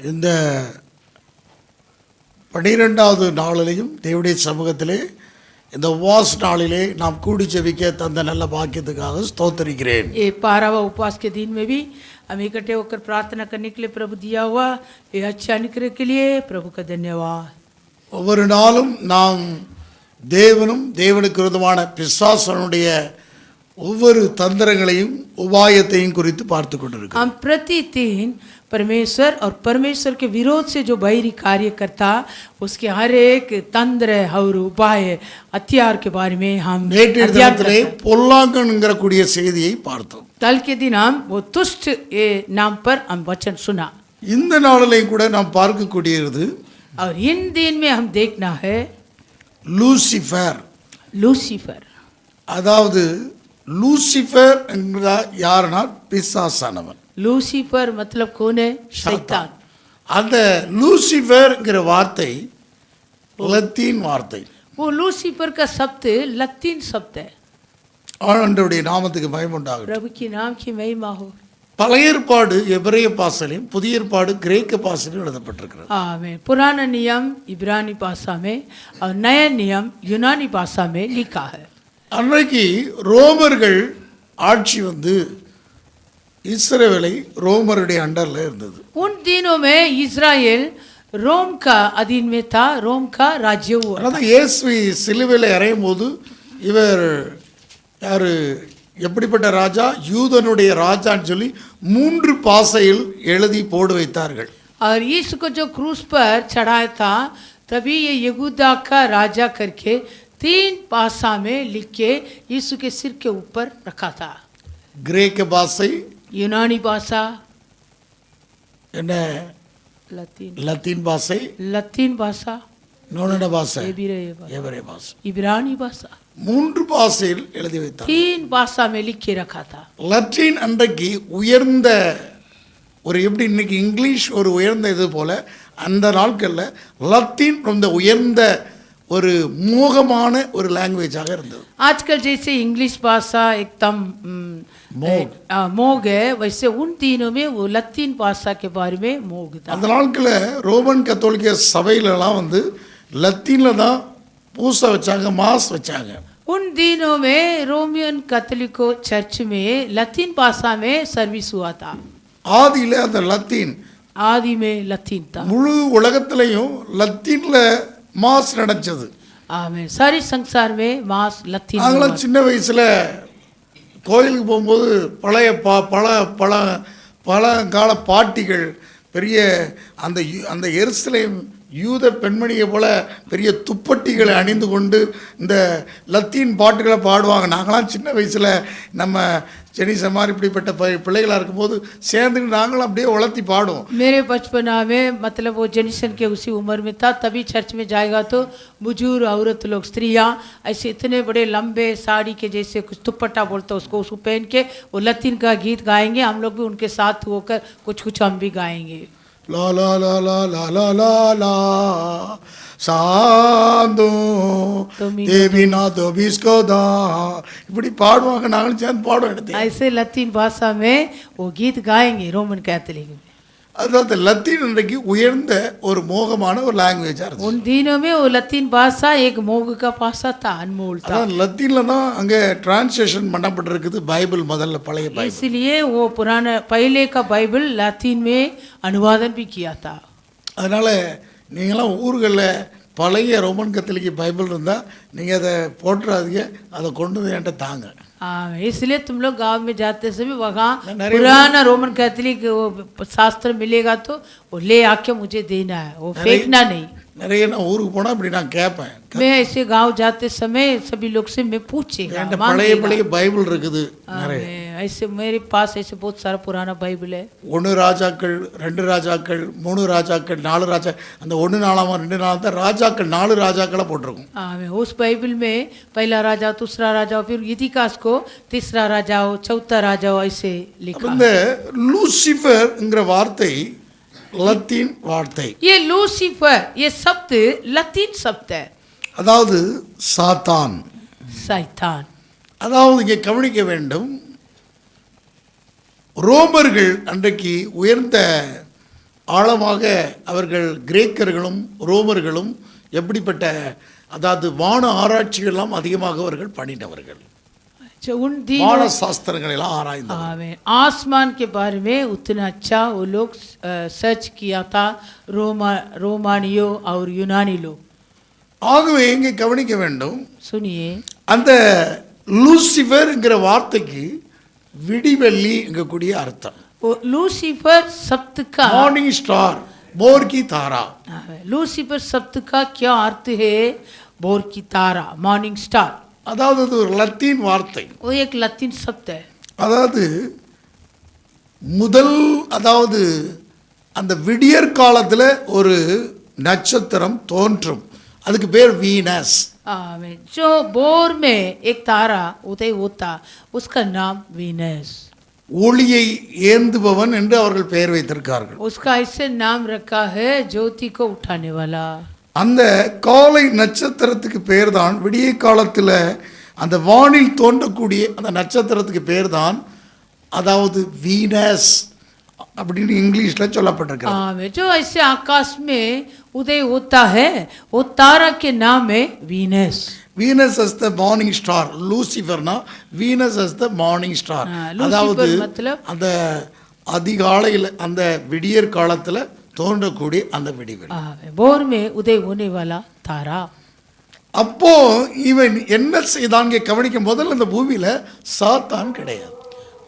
இந்த 12வது நாளிலேயும் தேவனுடைய சமூகத்திலே இந்த உபவாச நாளிலே நாம் கூடி ஜெபிக்க தந்த நல்ல பாக்கியத்துக்காக ஸ்தோத்திரிக்கிறேன். ये 12वां उपवास के दिन में भी हम इकट्ठे होकर प्रार्थना करने के लिए प्रभु दिया हुआ ये अच्छा निकले के लिए प्रभु का धन्यवाद. ஒவ்வொரு நாளும் நாம் தேவனும் தேவனுக்கு விரோதமான பிசாசனுடைய ஒவ்வொரு தந்திரங்களையும் உபாயத்தையும் குறித்து பார்த்து கொண்டிருக்கிறோம். हम प्रतिदिन परमेश्वर और परमेश्वर के विरोध से जो बैरी कार्य करता उसके हर एक तंत्र और उपाय हथियार के बारे में हम நேற்றைய தினத்திலே பொல்லாங்கன்ங்கிற கூடிய செய்தியை பார்த்தோம். कल के दिन हम वो तुष्ट ये नाम पर हम वचन सुना. இந்த நாளிலேயும் கூட நாம் பார்க்கக்கூடியது और इन दिन में हम देखना है லூசிஃபர். लूसीफर. அதாவது லூசிஃபர் என்கிறா யாருன்னா பிசாசானவன். लूसीफर मतलब कौन है? शैतान. அந்த லூசிஃபர்ங்கிற வார்த்தை லத்தீன் வார்த்தை. वो लूसीफर का शब्द लतीन शब्द है. ஆண்டவருடைய நாமத்துக்கு மகிமை உண்டாகட்டும். प्रभु के नाम की महिमा हो. பழைய ஏற்பாடு எபிரேய பாஷையிலும் புதிய ஏற்பாடு கிரேக்க பாஷையிலும் எழுதப்பட்டிருக்கிறது. आमीन. पुराना नियम इब्रानी भाषा में और नया नियम यूनानी भाषा में लिखा है. அன்றைக்கு ரோமர்கள் ஆட்சி வந்து இஸ்ரவேலை ரோமருடைய அண்டர்ல இருந்தது. उन दिनों में इजराइल रोम का अधीन में था. रोम का राज्य हुआ. அதாவது இயேசு சிலுவையில் அறையும் போது இவர் யாரு எப்படிப்பட்ட ராஜா? யூதனுடைய ராஜான்னு சொல்லி 3 பாஷையில் எழுதி போடு வைத்தார்கள். और यीशु को जो क्रूस पर चढ़ाया था तभी ये यहूदा का राजा करके 3 भाषा में लिख के यीशु के सिर के ऊपर रखा था. கிரேக்க பாஷை, यूनानी भाषा, என்ன लतीन லத்தீன் பாஷை, लतीन भाषा, நோனட பாஷை, एबिरेय भाषा, எபிரேய பாஷை, इब्रानी भाषा. 3 பாஷையில் எழுதி வைத்தார். 3 भाषा में लिख के रखा था. லத்தீன் அன்றைக்கு உயர்ந்த ஒரு எப்படி இன்னைக்கு இங்கிலீஷ் ஒரு உயர்ந்த இது போல அந்த நாட்களில் லத்தீன் ரொம்ப உயர்ந்த ஒரு மோகமான ஒரு லாங்குவேஜாக இருந்தது. आजकल जैसे इंग्लिश भाषा एकदम मोग है वैसे उन दिनों में वो लतीन भाषा के बारे में मोग था. அந்த நாட்களில் ரோமன் கத்தோலிக்க சபையிலலாம் வந்து லத்தீனில் தான் பூசை வச்சாங்க, மாஸ் வச்சாங்க. उन दिनों में रोमियन कैथोलिको चर्च में लतीन भाषा में सर्विस हुआ था. ஆதியில் அந்த லத்தீன் आदि में लतीन था. முழு உலகத்திலையும் லத்தீனில் மாஸ் நடந்தது. आमें. सारे संसार में मास लतीन. நாங்களாம் சின்ன வயசில் கோயிலுக்கு போகும்போது பழைய பழங்கால பாட்டிகள் பெரிய அந்த எருசலேம் யூத பெண்மணியை போல பெரிய துப்பட்டிகளை அணிந்து கொண்டு இந்த லத்தீன் பாட்டுகளை பாடுவாங்க. நாங்களாம் சின்ன வயசில் நம்ம ஜெனிச மாதிரி இப்படிப்பட்ட பிள்ளைகளாக இருக்கும்போது சேர்ந்து நாங்களும் அப்படியே உளர்த்தி பாடுவோம். मेरे बचपना में मतलब वो जेनिसन के उसी उम्र में था. तभी चर्च में जाएगा तो बुजुर्ग औरत लोग स्त्रियाँ ऐसे इतने बड़े लंबे साड़ी के जैसे कुछ दुपट्टा बोलते उसको पहन के वो लतीन का गीत गाएंगे. हम लोग भी उनके साथ होकर कुछ हम भी गाएंगे. லா லா லா லா லா லா லா லா சாந்தோ தேவினா தோபிஸ்கோ தா இப்படி பாடுவாங்க. நாங்களும் சேர்ந்து பாடுவோம். எடுத்து ऐसे लतीन भाषा में वो गीत गाएंगे रोमन कैथोलिक में. அதாவது லத்தீன் இன்றைக்கு உயர்ந்த ஒரு மோகமான ஒரு லாங்குவேஜாக இருந்துச்சு. उन दिनों में वो लतीन भाषा एक मोग का भाषा था, अनमोल था. அதான் லத்தீனில் தான் அங்கே டிரான்ஸ்லேஷன் பண்ணப்பட்டிருக்குது பைபிள், முதல்ல பழைய பைபிள். इसलिए वो पुराना पहले का बाइबल लतीन में अनुवादन भी किया था. அதனால் நீங்களாம் ஊர்களில் பழைய ரோமன் கத்தோலிக்க பைபிள் இருந்தால் நீங்கள் அதை போட்டுறாதீங்க, அதை கொண்டு வந்து என்கிட்ட தாங்க. इसलिए तुम लोग गांव में जाते समय वहाँ पुराना रोमन कैथोलिक शास्त्र मिलेगा तो वो ले आके मुझे देना है, वो फेंकना नहीं. நிறைய நான் ஊருக்கு போனால் இப்படி நான் கேட்பேன். मैं ऐसे गांव जाते समय सभी लोग से मैं पूछेगा. என்கிட்ட பழைய பைபிள் இருக்குது நிறைய. ऐसे मेरे पास ऐसे बहुत सारा पुराना बाइबल है. 1 ராஜாக்கள், 2 ராஜாக்கள், 3 ராஜாக்கள், 4 ராஜா, அந்த 1 நாளாமா 2 நாளாம் தான் ராஜாக்கள் 4 ராஜாக்களை போட்டிருக்கும். उस बाइबल में पहला राजा, दूसरा राजा, फिर इतिहास को तीसरा राजा हो, चौथा राजा हो, ऐसे लिखा. இந்த லூசிஃபர்ங்கிற வார்த்தை லத்தீன் வார்த்தை. ये लूसीफर ये शब्द लतीन शब्द है. அதாவது சாத்தான். शैतान. அதாவது இங்கே கவனிக்க வேண்டும், ரோமர்கள் அன்றைக்கு உயர்ந்த ஆழமாக அவர்கள் கிரேக்கர்களும் ரோமர்களும் எப்படிப்பட்ட அதாவது வான ஆராய்ச்சிகள்லாம் அதிகமாக அவர்கள் பண்ணினவர்கள், जो उन வான दिनों சாஸ்திரங்களை எல்லாம் ஆராய்ந்தவர். आमें आसमान के बारे में उतना अच्छा वो लोग सर्च किया था, रोमानियों और यूनानी लोग. ஆகவே இங்கே கவனிக்க வேண்டும், सुनिए, அந்த லூசிஃபர்ங்கிற வார்த்தைக்கு விடிவெள்ளி கூடிய அர்த்தம். वो लूसीफर शब्द का மார்னிங் ஸ்டார், போர் की தாரா. लूसीफर शब्द का क्या अर्थ है? बोर की तारा, मॉर्निंग स्टार. அதாவது அது ஒரு லத்தீன் வார்த்தை. वो एक लतीन शब्द है. அதாவது முதல் அதாவது அந்த விடியற் காலத்தில் ஒரு நட்சத்திரம் தோன்றும், அதுக்கு பேர் வீனஸ். आमें. जो बोर में एक तारा उदय होता, उसका नाम वीनस. ஒளியை ஏந்துபவன் என்று அவர்கள் பெயர் வைத்திருக்கார்கள். उसका ऐसे नाम रखा है, ज्योति को उठाने वाला. அந்த காலை நட்சத்திரத்துக்கு பேர் தான், விடிய காலத்தில் அந்த வானில் தோன்றக்கூடிய அந்த நட்சத்திரத்துக்கு பேர் தான் அதாவது வீனஸ் அப்படின்னு இங்கிலீஷில் சொல்லப்பட்டிருக்கிறது. आमें. जो ऐसे आकाश में उदय होता है, वो तारा के नाम है Venus. Venus as the morning star. லூசிஃபர்னா Venus as the morning star. அதாவது அந்த அதிகாலையில் அந்த விடியற் காலத்தில் தோன்றக்கூடிய அந்த விடிவெளி. भोर में उदय होने वाला तारा. அப்போ இவன் என்ன செய்தான் கவனிக்க, முதல்ல இந்த பூமியில சாத்தான் கிடையாது.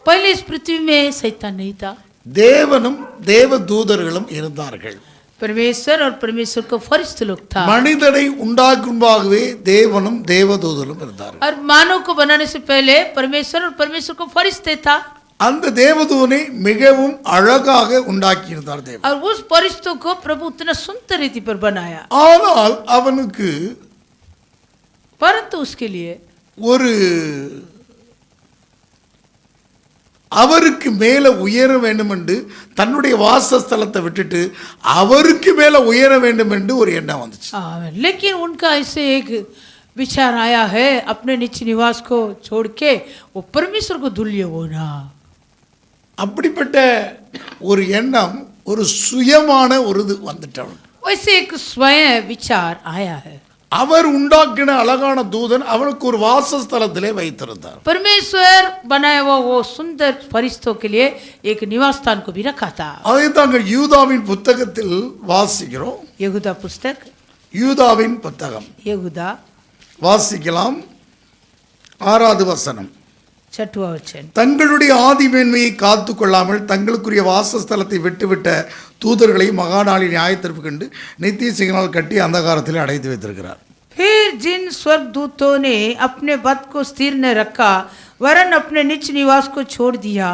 पहले इस पृथ्वी में शैतान नहीं था. தேவனும் தேவ தூதர்களும் இருந்தார்கள். परमेश्वर और परमेश्वर को फरिश्ते लोग था. மனிதனை உண்டாக்கும்பாகவே தேவனும் தேவதூதரும் இருந்தார்கள். और मानव को बनाने से पहले परमेश्वर और परमेश्वर को फरिश्ते था. அந்த தேவதூதனை மிகவும் அழகாக உண்டாக்கி இருந்தார் தேவன். और उस फरिश्तों को प्रभु उतना सुंदर रीति पर बनाया. ஆனால் அவனுக்கு परंतु उसके लिए ஒரு அவருக்கு மேல உயர வேண்டும் என்று தன்னுடைய வாசஸ்தலத்தை விட்டுட்டு அவருக்கு மேல உயர வேண்டும் என்று ஒரு எண்ணம் வந்துச்சு. लेकिन उनका ऐसे एक विचार आया है, अपने निज निवास को छोड़ के वो परमेश्वर को तुल्य होना. அப்படிப்பட்ட ஒரு எண்ணம், ஒரு சுயமான ஒரு இது வந்துட்டவன். वैसे एक स्वयं विचार आया है. அவர் உண்டாக்கின அழகான தூதன் அவனுக்கு ஒரு வாசஸ்தலத்திலே வைத்திருந்தார். परमेश्वर बनाया हुआ वो सुंदर फरिश्तों के लिए एक निवास स्थान को भी रखा था. அதை தாங்கள் யூதாவின் புத்தகத்தில் வாசிக்கிறோம். यहूदा पुस्तक, யூதாவின் புத்தகம் यहूदा வாசிக்கலாம். 6வது வசனம். 6वां वचन. தங்களுடைய ஆதிமேன்மையை காத்து கொள்ளாமல் தங்களுக்குரிய வாசஸ்தலத்தை விட்டுவிட்ட தூதர்களை மகாநாளி நியாயத்தீர்ப்பு கண்டு நித்திய சிங்கனால் கட்டி அந்தகாரத்தில் அடைத்து வைத்திருக்கிறார். फिर जिन स्वर्गदूतों ने अपने पद को स्थिर न रखा, वरन अपने निज निवास को छोड़ दिया,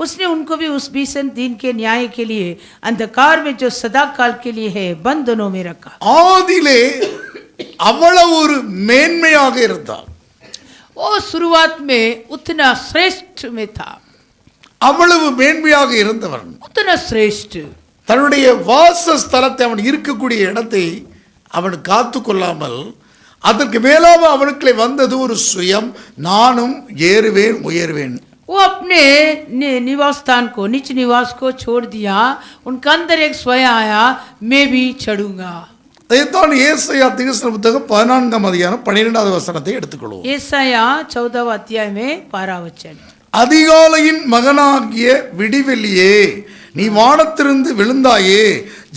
उसने उनको भी उस भीषण दिन के न्याय के लिए अंधकार में जो सदा काल के लिए है बंधनों में रखा. ஆதியிலே அவ்வளவு ஒரு மேன்மையாக இருந்தார். वो शुरुआत में उतना श्रेष्ठ में था. அவ்வளவு மேன்மையாக இருந்தவன் उतना श्रेष्ठ. தன்னுடைய வாசஸ்தலத்தை, அவன் இருக்கக்கூடிய இடத்தை அவன் காத்து கொள்ளாமல் அதற்கு மேலாக அவனுக்குள்ளே வந்தது ஒரு சுயம், நானும் ஏறுவேன் உயர்வேன். वो अपने निवास स्थान को, निज निवास को छोड़ दिया. उनका अंदर एक स्वयं आया, मैं भी चढ़ूंगा. அதைத்தான் ஏசாயா தீர்க்கதரிசன புத்தகம் 14ஆம் அதிகாரம் 12வது வசனத்தை எடுத்துக்கொள்வோம். ஏசாயா 14वां अध्याय में 12वां वचन. அதிகாலையின் மகனாகிய விடிவெள்ளியே, நீ வானத்திலிருந்து விழுந்தாயே,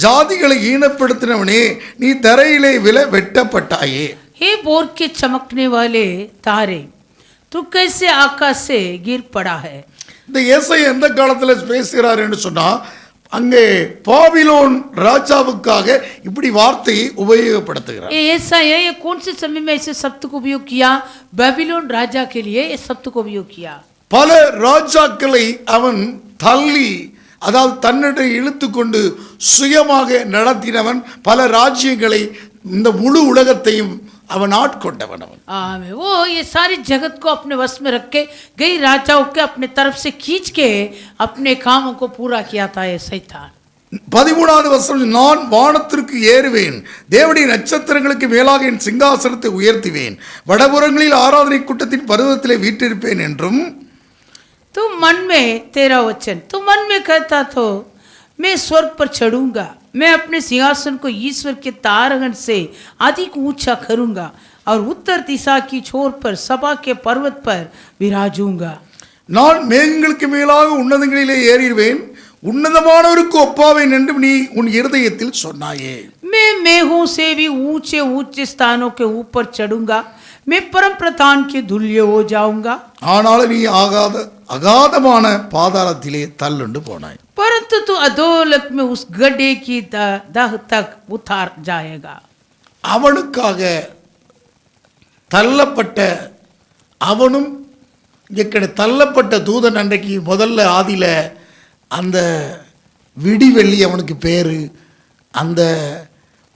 ஜாதிகளை ஈனப்படுத்தினவனே, நீ தரையிலே விழ வெட்டப்பட்டாயே. हे भोर के चमकने वाले तारे, तू कैसे आकाश से गिर पड़ा है. இந்த ஏசாயா எந்த காலத்தில் பேசுகிறார் என்று சொன்னா, அங்கே பாபிலோன் ராஜாவுக்காக இப்படி வார்த்தையை உபயோகப்படுத்துகிறார். ऐसाया ये कौन से समय में ऐसे शब्द को उपयोग किया? बेबीलोन राजा के लिए इस शब्द को उपयोग किया. பல ராஜாக்களை அவன் தள்ளி, அதாவது தன்னிடம் இழுத்து கொண்டு சுயமாக நடத்தினவன், பல ராஜ்யங்களை, இந்த முழு உலகத்தையும் அவன் ஆட்கொண்டவன். அவன் वो ये सारी जगत को अपने वश में रख के कई राजाओं के अपने तरफ से खींच के अपने कामों को पूरा किया था ये शैतान. 13வது வசனம், நான் வானத்திற்கு ஏறுவேன், தேவனுடைய நட்சத்திரங்களுக்கு மேலாக என் சிங்காசனத்தை உயர்த்துவேன், வடபுறங்களில் ஆராதனை கூட்டத்தின் பர்வதத்திலே வீற்றிருப்பேன் என்றும். तू मन में, 13वां वचन, तू मन में कहता तो मैं स्वर्ग पर चढ़ूंगा, मैं अपने सिंहासन को ईश्वर के तारगण से अधिक ऊंचा करूंगा और उत्तर दिशा की छोर पर सभा के पर्वत पर विराजूंगा। நான் மேகங்களுக்கு மேலாக உன்னதங்களிலே ஏறிடுவேன், உன்னதமானவருக்கு ஒப்பாவேன் என்று நீ உன் இருதயத்தில் சொன்னாயே. मैं मेघों से भी ऊंचे ऊंचे स्थानों के ऊपर चढ़ूंगा, मैं परम प्रधान के तुल्य हो जाऊंगा। ஆனாலும் நீ அகாதமான பாதாளத்திலே தள்ளுண்டு போனாய். परंतु तू अधोलोक में उस गड्ढे की दह तक उतार जाएगा। அவனுக்காக தள்ளப்பட்ட அவனும் இங்கே தள்ளப்பட்ட தூதன் அன்றைக்கு முதல்ல ஆதியில அந்த விடிவெள்ளி அவனுக்கு பேரு, அந்த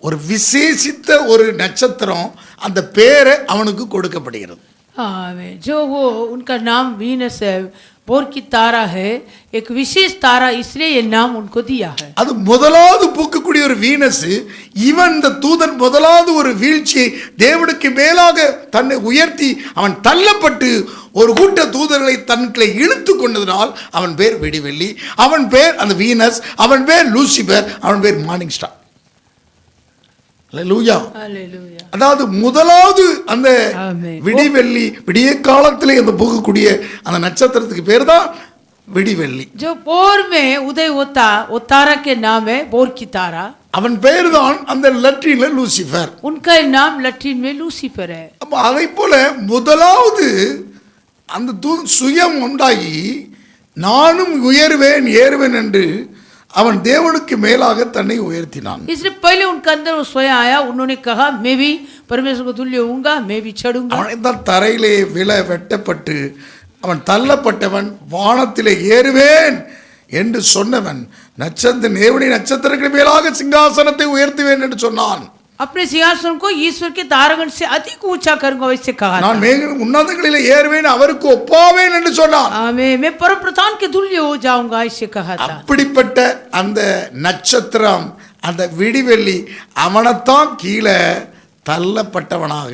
ஒரு விசேஷித்த ஒரு நட்சத்திரம், அந்த பேரை அவனுக்கு கொடுக்கப்படுகிறது. जो वो उनका नाम वीनस है, बोर की तारा है, एक विशेष तारा, इसलिए ये नाम उनको दिया है। அது முதலாவது பூக்கக்கூடிய ஒரு வீனஸ். இவன் இந்த தூதன் முதலாவது ஒரு வீழ்ச்சியை தேவனுக்கு மேலாக தன்னை உயர்த்தி அவன் தள்ளப்பட்டு ஒரு கூட்ட தூதர்களை தன்னை இழுத்து கொண்டதனால் அவன் பேர் விடிவெள்ளி, அவன் பேர் அந்த வீனஸ், அவன் பேர் லூசிபர், அவன் பேர் மார்னிங் ஸ்டார். அல்லேலூயா. हालेलुया। அதாவது முதலாவது அந்த ஆமென். விடிவெள்ளி, விடிய காலத்திலே அந்த பூக்கக்கூடிய அந்த நட்சத்திரத்துக்கு பேர் தான் விடிவெள்ளி. जो बोर में उदय होता, वो तारा के नाम है बोर की तारा। அவன் பேர் தான் அந்த லத்தீன்ல லூசிஃபர். उनका नाम लैटिन में लूसीफर है। அப்ப அதை போல முதலாவது அந்த சுயம் உண்டாகி நானும் உயர்வேன் ஏறுவேன் என்று அவன் தேவனுக்கு மேலாக தன்னை உயர்த்தினான். इसलिए पहले उनके अंदर वो स्वयं आया, उन्होंने कहा मैं भी परमेश्वर को तुल्य होऊंगा, मैं भी चढ़ूंगा। அவன் தான் தரையிலே வெட்டப்பட்டு அவன் தள்ளப்பட்டவன், வானத்திலே ஏறுவேன் என்று சொன்னவன் தேவனுடைய நட்சத்திரங்களுக்கு மேலாக சிங்காசனத்தை உயர்த்துவேன் என்று சொன்னான். अपने सिंहासन को ईश्वर के तारगण से अधिक ऊंचा करूंगा, वैसे कहा था। நான் உன்னதங்களிலே ஏறுவேன், அவருக்கு ஒப்பாவேன் என்று சொன்னான். मैं परम प्रधान के तुल्य हो जाऊंगा, ऐसे कहा था। அப்படிப்பட்ட அந்த நட்சத்திரம், அந்த விடிவெள்ளி, அவனைத்தான் கீழே தள்ளப்பட்டவனாக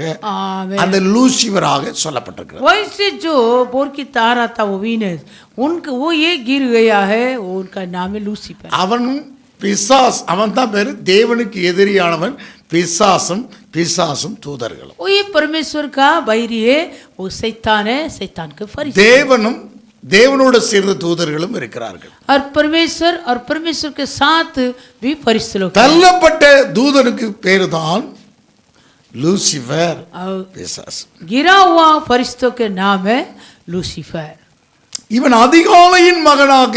அந்த லூசிபராக சொல்லப்பட்டிருக்கிறது. वैसे जो बोर की तारा था वो वीनस, उनका वो ये गिर गया है, वो उनका नाम है लूसीफर। அவனும் பிசாஸ், அவன் தான் பேரு தேவனுக்கு எதிரியானவன், பிசாசும் பிசாசும் தூதர்களும். वो ये परमेश्वर का बैरी है, वो शैतान है, शैतान के फरिश्ते। தேவனும் தேவனோடு சேர்ந்த தூதர்களும் இருக்கிறார்கள். और परमेश्वर के साथ भी फरिश्ते लोग। தள்ளப்பட்ட தூதனுக்கு பேரு தான் லூசிஃபர், பிசாஸ். गिरा हुआ फरिश्तों के नाम है लूसीफर। இவன் அதிகாலையின் மகனாக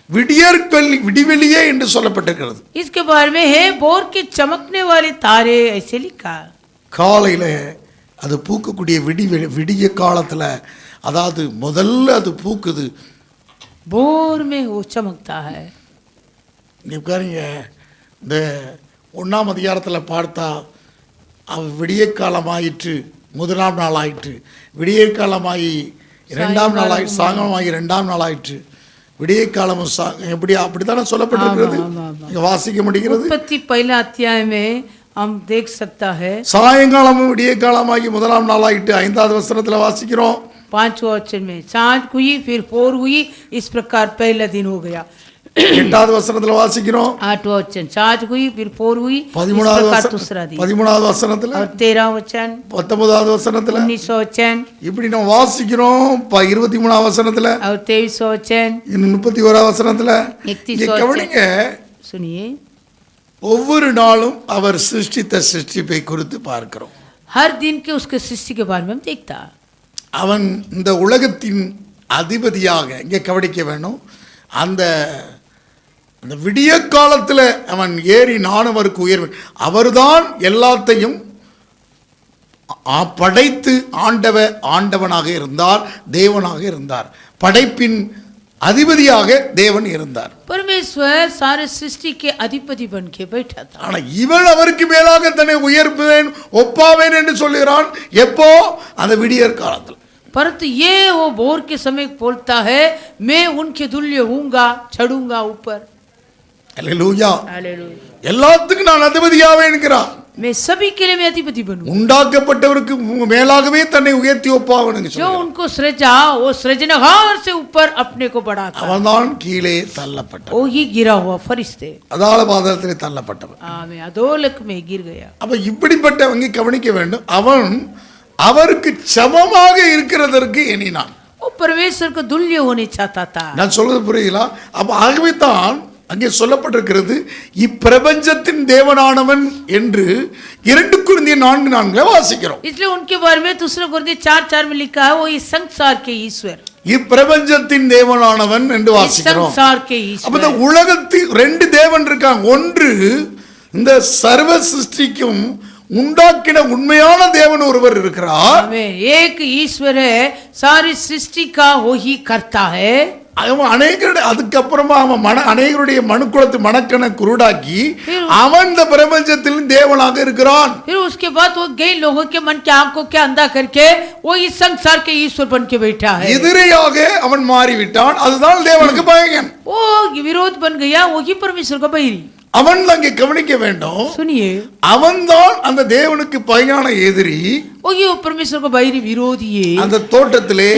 விடிவெளியே என்று சொல்லப்பட்டிருக்கிறது. इसके बारे में है बोर के चमकने वाले तारे, ऐसे लिखा। காலையில அது பூக்கக்கூடிய விடிய காலத்துல, அதாவது முதல்ல அது பூக்குது. बोर में वो चमकता है। இங்க பாருங்க, இந்த 1ஆம் அதிகாரத்தில் பார்த்தா விடிய காலமாயிற்று, முதலாம் நாள் ஆயிற்று, விடிய காலமாகி 2ஆம் நாள் ஆயிற்று, சாயங்காலமாகி 2ஆம் நாள் ஆயிற்று, விடிய காலமும் எப்படி அப்படித்தானே சொல்லப்பட்டிருக்கிறது. இங்க வாசிக்க முடிகிறது. उत्पत्ति पहला अध्याय में हम देख सकता है। சாயங்காலமும் விடிய காலமாகி முதலாம் நாள் ஆயிட்டு 5வது வசனத்துல வாசிக்கிறோம். 5वें वचन में सांझ हुई फिर भोर हुई, इस प्रकार पहला दिन हो गया। 8வது வசனத்துல வாசிக்கிறோம். 8वां वचन सांझ हुई फिर भोर हुई, इस 13வது प्रकार दूसरा दिन। 13வது வசனத்துல, और 13वां वचन, 19வது வசனத்துல, 19वां वचन, இப்படி நம்ம வாசிக்கிறோம். 23வது வசனத்துல, और 23वां वचन, 31வது வசனத்துல. 31वां கவனிங்க, सुनिए। ஒவ்வொரு நாளும் அவர் சிருஷ்டித்த சிருஷ்டிப்பை குறித்து பார்க்கிறோம். हर दिन के उसके सृष्टि के बारे में हम देखता। அவன் இந்த உலகத்தின் அதிபதியாக, இங்கே கவனிக்க வேணும், அந்த விடிய காலத்தில் அவன் ஏறி நானும் அவருக்கு உயர்வேன். அவர்தான் எல்லாத்தையும் படைத்து ஆண்டவனாக இருந்தார், தேவனாக இருந்தார், படைப்பின் அதிபதியாக தேவன் இருந்தார். परमेश्वर सारे सृष्टि के अधिपति बन के बैठा था। ஆனா இவன் அவருக்கு மேலாக தன்னை உயர்ப்பேன் ஒப்பாவேன் என்று சொல்லுகிறான். எப்போ? அந்த விடியற் காலத்தில். परंतु ये वो भोर के समय बोलता है, मैं उनके तुल्य होऊंगा, चढ़ूंगा ऊपर। அல்லேலூயா. हालेलुया। எல்லாத்துக்கும் நான் அதிபதியாவேன் என்கிறான். मैं सभी के लिए मैं अधिपति बनूं। உண்டாக்கப்பட்டவருக்கு மேலாகவே தன்னை உயர்த்தி ஒப்பாவனுங்க जो उनको सृजा वो सृजनहार से ऊपर अपने को बढ़ाता, அவன்தான் கீழே தள்ளப்பட்டவன், वो ही गिरा हुआ फरिश्ते, அதால பாதாளத்திலே தள்ளப்பட்டவன். मैं अधोलोक में गिर गया। அப்ப இப்படிப்பட்டவங்க கவனிக்க வேண்டும், அவன் அவருக்கு சமமாக இருக்கிறதற்கு எண்ணினான். वो परमेश्वर को तुल्य होने चाहता था। நான் சொல்றது புரியுதா? அப்ப ஆகவே தான் அங்கே சொல்லப்பட்டிருக்கிறது இப்பிரபஞ்சத்தின் தேவனானவன் என்று 2 கொரிந்தியர் 4:4 வாசிக்கிறோம். इसलिए उनके बारे में दूसरा कोरिन्थियर 4:4 में लिखा है वो इस संसार के ईश्वर, இப்பிரபஞ்சத்தின் தேவனானவன் என்று इस வாசிக்கிறோம். संसार के அப்ப ईश्वर। இந்த உலகத்தில் 2 தேவன் இருக்காங்க. ஒன்று இந்த சர்வ சிருஷ்டிக்கும் உண்டாக்கின உண்மையான தேவன் ஒருவர் இருக்கிறார். एक ईश्वर है, सारी सृष्टि का वो ही करता है। அவன் அநேகருடைய அதுக்கப்புறமா அவன் அநேகருடைய மனுக்குலத்து மனக்கண குருடாக்கி அவன் இந்த பிரபஞ்சத்தில் தேவனாக இருக்கிறான். फिर उसके बाद वो कई लोगों के मन के आंखों के अंधा करके वो इस संसार के ईश्वर बन के बैठा है। எதிரியாக அவன் மாறிவிட்டான். அதுதான் தேவனுக்கு பயங்கன். वो विरोध बन गया, वो ही परमेश्वर का बैरी। அவன் அங்கே கவனிக்க வேண்டும், सुनिए, அவன்தான் அந்த தேவனுக்கு பயங்கன எதிரி. वो ये परमेश्वर का बैरी विरोधी है। அந்த தோட்டத்திலே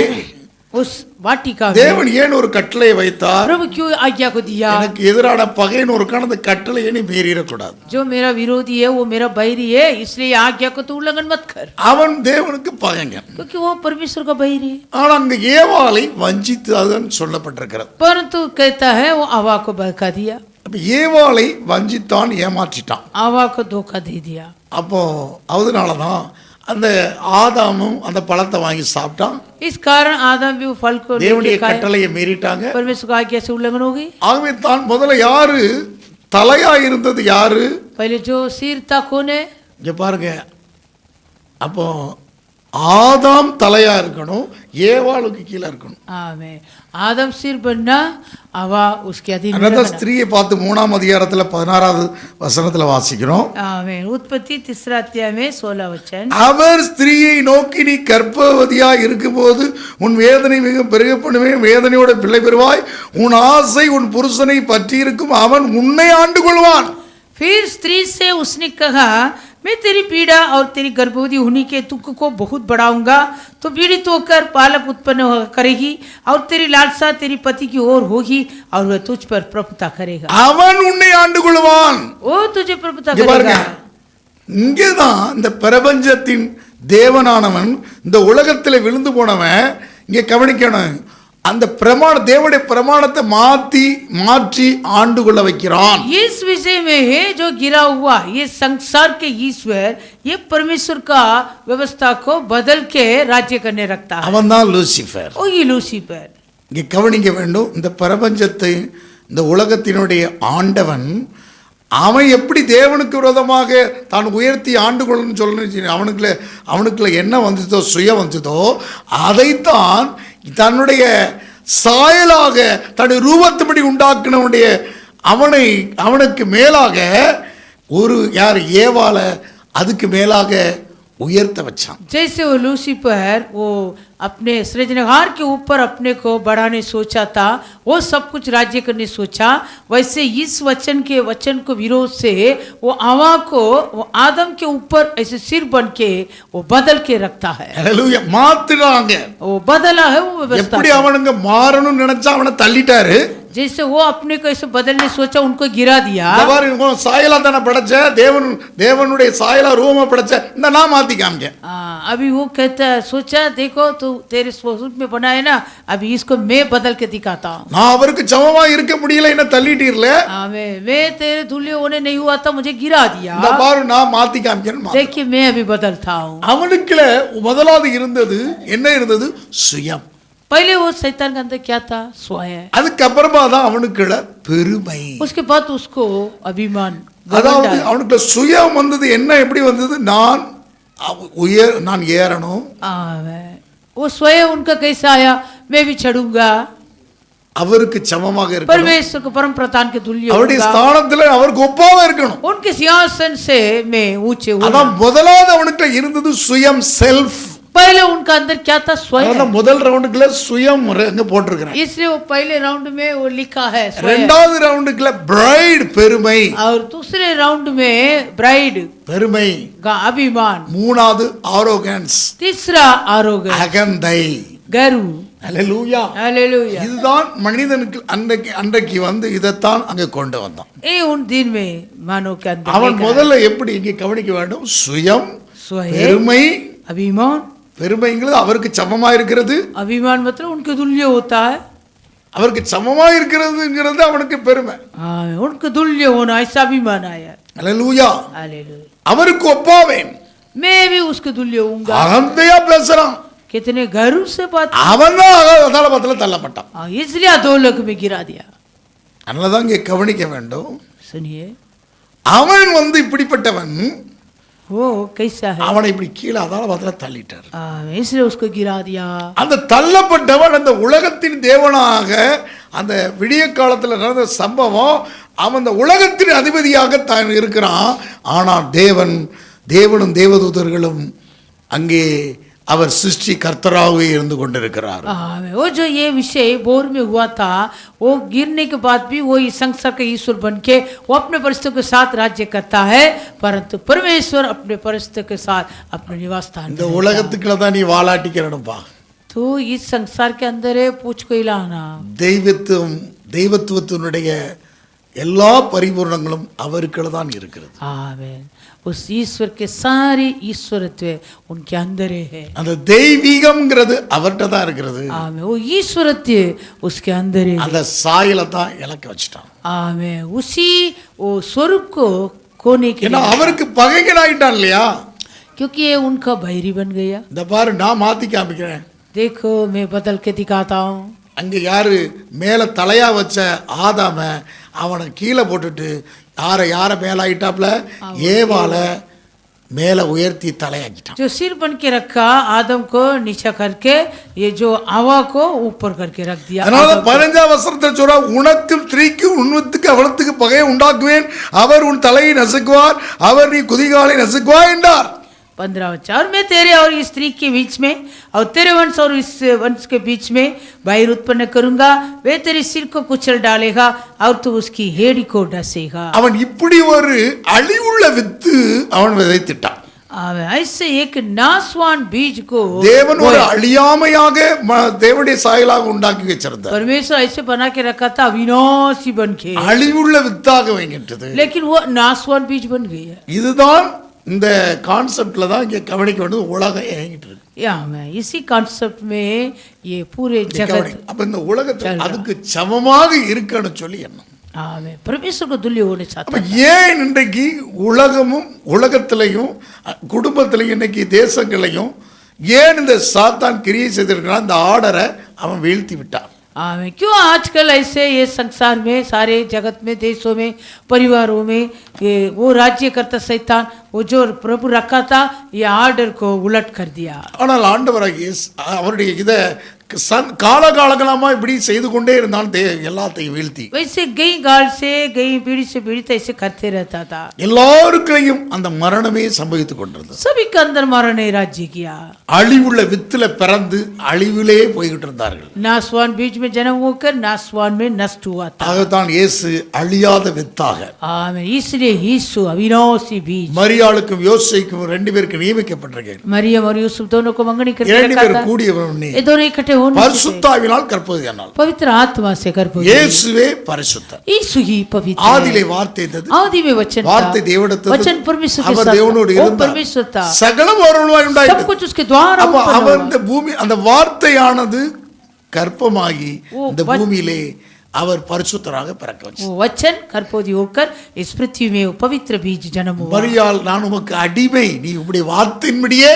उस वाटिका में தேவன் ஏன் ஒரு கட்டளை வைத்தார்? प्रभु क्यों आज्ञा को दिया? எனக்கு எதிரான பகைன்னு ஒரு அந்த கட்டளையை நீ மீறிடக்கூடாது. जो मेरा विरोधी है वो मेरा बैरी है, इसलिए आज्ञा को तू उल्लंघन मत कर। அவன் தேவனுக்கு பயங்கன், क्योंकि वो परमेश्वर का बैरी है। ஆனா அங்க ஏவாளை வஞ்சித்ததுன்னு சொல்லப்பட்டிருக்கிறது. परंतु कहता है वो हवा को बहका दिया, அப்ப ஏவாளை வஞ்சித்தான், ஏமாற்றிட்டான். हवा को धोखा दे दिया। அப்போ அதனாலதான் அந்த ஆதாமும் அந்த பழத்தை வாங்கி சாப்பிட்டான். इस कारण आदम भी वो फल को தேவனுடைய लेके खाए, கட்டளையை மீறிட்டாங்க. परमेश्वर की आज्ञा से उल्लंघन हो गई। ஆகவே தான் முதல்ல யாரு தலையா இருந்தது? யாரு? पहले जो सिर था कौन है? இங்க பாருங்க, அப்போ ஆதாம் தலையா இருக்கணும், ஏவாளுக்கு கீழே இருக்கணும். आमेन। आदम सिर बनना, हवा उसके अधीन में அதான் रहना। ஸ்திரீயை பார்த்து 3ஆம் அதிகாரத்துல 16வது வசனத்துல வாசிக்கிறோம். आमेन। उत्पत्ति 3 अध्याय में 16 वचन। அவர் ஸ்திரீயை நோக்கி, நீ கர்ப்பவதியா இருக்கும்போது உன் வேதனை மிக பெருக பண்ணுவேன், வேதனையோட பிள்ளை பெறுவாய், உன் ஆசை உன் புருஷனை பற்றி இருக்கும், அவன் உன்னை ஆண்டு கொள்வான். फिर स्त्री से उसने कहा, मैं तेरी पीड़ा और तेरी गर्भवती होने के दुख को बहुत बढ़ाऊंगा, तो पीड़ित होकर बालक उत्पन्न करेगी और तेरी लालसा तेरी पति की ओर होगी और वह तुझ पर प्रभुता करेगा। அவன் உன்னை ஆண்டு கொள்வான். वो तुझे प्रभुता இங்க பாருங்க, करेगा। இங்கேதான் இந்த பிரபஞ்சத்தின் தேவனானவன் இந்த உலகத்தில் விழுந்து போனவன் இங்கே கவனிக்கணும். அந்த தேவனுடைய பிரமாணத்தை மாற்றி ஆண்டு கொள்ள வைக்கிறான். इस विषय में है जो गिरा हुआ ये संसार के ईश्वर ये परमेश्वर का व्यवस्था को बदल के राज्य करने रखता है। அவன் தான் லூசிஃபர். ओ ये लूसीफर। இங்கே கவனிக்க வேண்டும், இந்த பிரபஞ்சத்தை இந்த உலகத்தினுடைய ஆண்டவன் அவன் எப்படி தேவனுக்கு விரோதமாக தான் உயர்த்தி ஆண்டு கொள்ளணும்னு சொல்லணும். அவனுக்குள்ள என்ன வந்ததோ, சுயம் வந்ததோ, அதைத்தான் தன்னுடைய சாயலாக தன்னுடைய ரூபத்துப்படி உண்டாக்குனவனுடைய அவனுக்கு மேலாக ஒரு யார் ஏவாள அதுக்கு மேலாக உயர்த்த வச்சான். जैसे वो लूसीफर वो अपने सृजनहार के ऊपर अपने को बढ़ाने सोचा था, वो सब कुछ राज्य करने सोचा, वैसे इस वचन को विरोध से वो हवा को वो आदम के ऊपर ऐसे सिर बन के वो बदल के रखता है। ஹல்லேலூயா. மாத்துறாங்க. वो बदला है वो व्यवस्था। எப்படி அவனுங்க மாறணும்னு நினைச்சா அவனை தள்ளிட்டாரு. जैसे वो अपने को ऐसे बदलने सोचा उनको गिरा दिया। சாயலா தானே படைச்ச, தேவனுடைய சாயலா ரூபமா படைச்ச, இந்த நான் மாத்தி காமிக்க. अभी वो कहता है, सोचा देखो तू तेरे स्वरूप में बना है ना, अभी इसको मैं बदल के दिखाता हूँ। நான் அவருக்கு சமமா இருக்க முடியல, என்ன தள்ளிட்டீர்ல. मैं तेरे तुल्य होने नहीं हुआ था, मुझे गिरा दिया। இந்த பாரு நான் மாத்தி காமிக்கிறேன். देखिए मैं अभी बदलता हूँ। அவனுக்குள்ள முதலாவது இருந்தது என்ன? இருந்தது சுயம். पहले वो शैतान के अंदर क्या था? स्वयं। அதுக்கப்புறமா தான் அவனுக்குள்ள பெருமை. उसके बाद उसको अभिमान। அதாவது அவனுக்குள்ள சுயம் வந்தது. என்ன எப்படி வந்தது? நான் ஏறணும். वो स्वयं उनका कैसा आया? मैं भी चढ़ूंगा, அவருக்கு சமமாக இருக்கணும், परमेश्वर को परम प्रधान के तुल्य அவருடைய होऊंगा, ஸ்தானத்துல அவருக்கு ஒப்பாக இருக்கணும். उनके सिंहासन से मैं ऊंचे அதான் होऊंगा। முதலாவது அவனுக்கு இருந்தது சுயம், செல்ஃப். पहले उनका अंदर क्या था? स्वयं। அதான் முதல் ரவுண்டுக்குள்ள சுயம் அங்க போட்டிருக்கிறேன். इसलिए वो पहले राउंड में वो लिखा है स्वयं। இரண்டாவது ரவுண்டுக்குள்ள பிரைட் பெருமை, और दूसरे राउंड में ब्राइड பெருமை. अभिमान, மூணாவது ஆரோகன்ஸ், तीसरा आरोग्य அகந்தை. गर्व। அல்லேலூயா. हालेलुया। இதுதான் மனிதனுக்கு அன்றைக்கு வந்து இதைத்தான் அங்க கொண்டு வந்தான். ये उन दिन में मानव के अंदर அவன் लेकर முதல்ல எப்படி இங்கே கவனிக்க வேண்டும்? சுயம், स्वयं, பெருமை. अभिमान। பெருமைங்கிறது அவருக்கு சமமா இருக்கிறது. अभिमान मतलब उनके तुल्य होता है। அவருக்கு சமமா இருக்கிறதுங்கிறது அவனுக்கு பெருமை. हाँ, उनके तुल्य होना ऐसा अभिमान आया। அல்லேலூயா. हालेलुया। அவருக்கு ஒப்பாவேன். मैं भी उसके तुल्य होऊंगा। அகந்தையா பேசுறான். कितने गर्व से बात। அவன் தான் அதாலபத்துல தள்ளப்பட்டான். इसलिए अधोलोक में गिरा दिया। அதனாலதான் இங்கே கவனிக்க வேண்டும். सुनिए, அவன் வந்து இப்படிப்பட்டவன், वो कैसा है? அவனை இப்படி கீழே அதாலபத்துல தள்ளிட்டார். इसलिए उसको गिरा दिया। அந்த தள்ளப்பட்டவன் அந்த உலகத்தின் தேவனாக, அந்த விடிய காலத்தில் நடந்த சம்பவம், அவன் அந்த உலகத்தின் அதிபதியாக தான் இருக்கிறான். ஆனால் தேவனும் தேவதூதர்களும் அங்கே அவர் சிருஷ்டி கர்த்தராகவே இருந்து கொண்டிருக்கிறார். वो जो ये विषय बोर में हुआ था, वो गिरने के बाद भी वो इस संसार का ईश्वर बन के वो अपने परिस्थितियों के साथ राज्य करता है, परंतु परमेश्वर अपने परिस्थितियों के साथ अपने निवास स्थान இந்த உலகத்துக்குள்ள தான் நீ வாலாட்டிக்கிறனுப்பா. तो इस संसार के अंदर है पूछ को हिलाना। தெய்வத்துவத்தினுடைய எல்லா பரிபூர்ணங்களும் அவருக்குள்ள தான் இருக்கிறது. आमीन। उस ईश्वर के सारे ईश्वरत्व उनके अंदर है। அந்த தெய்வீகம்ங்கிறது அவர்கிட்ட தான் இருக்கிறது. आमीन। वो ईश्वरत्व उसके अंदर है। அந்த சாயலை தான் இலக்க வச்சுட்டான். आमीन। उसी वो स्वरूप को खोने के ஏன்னா लिए, அவருக்கு பகைகள் ஆயிட்டான் இல்லையா? क्योंकि ये उनका बैरी बन गया। இந்த பாரு, நான் மாத்தி காமிக்கிறேன். देखो मैं बदल के दिखाता हूँ। அங்க யாரு மேல தலையா வச்ச ஆதாம அவனை கீழே போட்டுட்டு யார மேல ஆயிட்டாப்ல, ஏவால மேல உயர்த்தி தலையாக்கிட்டான். जो सिर बन के रखा आदम को नीचा करके, ये जो हवा को ऊपर करके रख दिया। அதனால 15ஆம் வசனத்தில் சொல்றா, உனக்கும் ஸ்திரீக்கும் உன்னுக்கு அவளத்துக்கு பகையை உண்டாக்குவேன், அவர் உன் தலையை நசுக்குவார், அவர் நீ குதிகாலை நசுக்குவார் என்றார். 15 बच्चा, और मैं तेरे और इस स्त्री के बीच में और तेरे वंश और इस वंश के बीच में बैर उत्पन्न करूंगा, वे तेरे सिर को कुचल डालेगा और तू उसकी हेड़ी को डसेगा। அவன் இப்படி ஒரு அழிவுள்ள வித்து அவன் விதைத்திட்டான். ऐसे एक नासवान बीज को தேவன் ஒரு அழியாமையாக தேவனுடைய சாயலாக உண்டாக்கி வச்சிருந்தார். परमेश्वर ऐसे बना के रखा था, अविनाशी बन के, அழிவுள்ள வித்தாக வைக்கின்றது. लेकिन वो नासवान बीज बन गई है। இதுதான் இந்த கான்செப்ட்ல தான் இங்க கவனிக்க வேண்டியது. உலகம் இயங்கிட்டு இருக்கு. इसी कॉन्सेप्ट में ये पूरे जगत। அப்ப இந்த உலகத்தில் அதுக்கு சமமாக இருக்கன்னு சொல்லி என்ன? परमेश्वर को तुल्य होने चाहता அப்ப ஏன் இன்றைக்கு உலகமும் உலகத்திலையும் குடும்பத்திலையும் இன்னைக்கு தேசங்களையும் ஏன் இந்த சாத்தான் கிரியை செய்திருக்கிறான்? இந்த ஆர்டரை அவன் வீழ்த்தி விட்டான். क्यों आजकल ऐसे ये संसार में, सारे जगत में, देशों में, परिवारों में ये वो राज्य करता शैतान, वो जो प्रभु रखा था, ये आर्डर को उलट कर दिया। ஆனால் ஆண்டவராகிய இயேசு அவருடைய இதை காலகாலங்களமா இப்படி செய்து கொண்டே இருந்தான், எல்லாத்தையும் வீழ்த்தி. वैसे गई गाल से गई पीढ़ी से पीढ़ी तक ऐसे करते रहता था। எல்லாருக்குள்ளேயும் அந்த மரணமே சம்பவித்துக் கொண்டிருந்தது. सभी के अंदर मरण ने राज्य किया। அழிவுள்ள வித்துல பிறந்து அழிவிலே போய்கிட்டு இருந்தார்கள். नासवान बीज में जन्म होकर नासवान में नष्ट हुआ था। அதுதான் இயேசு அழியாத வித்தாக. आमीन। इसलिए यीशु अविनाशी बीज। மரியாளுக்கும் யோசேப்புக்கும் 2 பேருக்கு நியமிக்கப்பட்டிருக்கிறார். मरियम और यूसुफ दोनों को मंगनी करके 2 रखा பேர் था। கூடியவனே ये दोनों इकट्ठे होने से பரிசுத்தாவினால் கற்புதியானால். पवित्र आत्मा से गर्भवती। இயேசுவே பரிசுத்தர். यीशु ही पवित्र। ஆதியிலே வார்த்தை இருந்தது, आदि में वचन था, வார்த்தை தேவனிடத்தில் वचन परमेश्वर के அவர் साथ தேவனோடு था, वो இருந்தார், परमेश्वर था, சகலம் அவருமாய் सब உண்டாயிற்று. कुछ उसके द्वारा அப்ப उत्पन्न அவர் हुआ। இந்த பூமி, அந்த வார்த்தையானது கற்பமாகி ஓ, இந்த பூமியிலே அவர் பரிசுத்தராக பிறக்க வச்சார். वो वचन गर्भवती होकर इस पृथ्वी में वो पवित्र बीज जन्म हुआ। மரியாள், நான் உமக்கு அடிமை, நீ உம்முடைய வார்த்தையின்படியே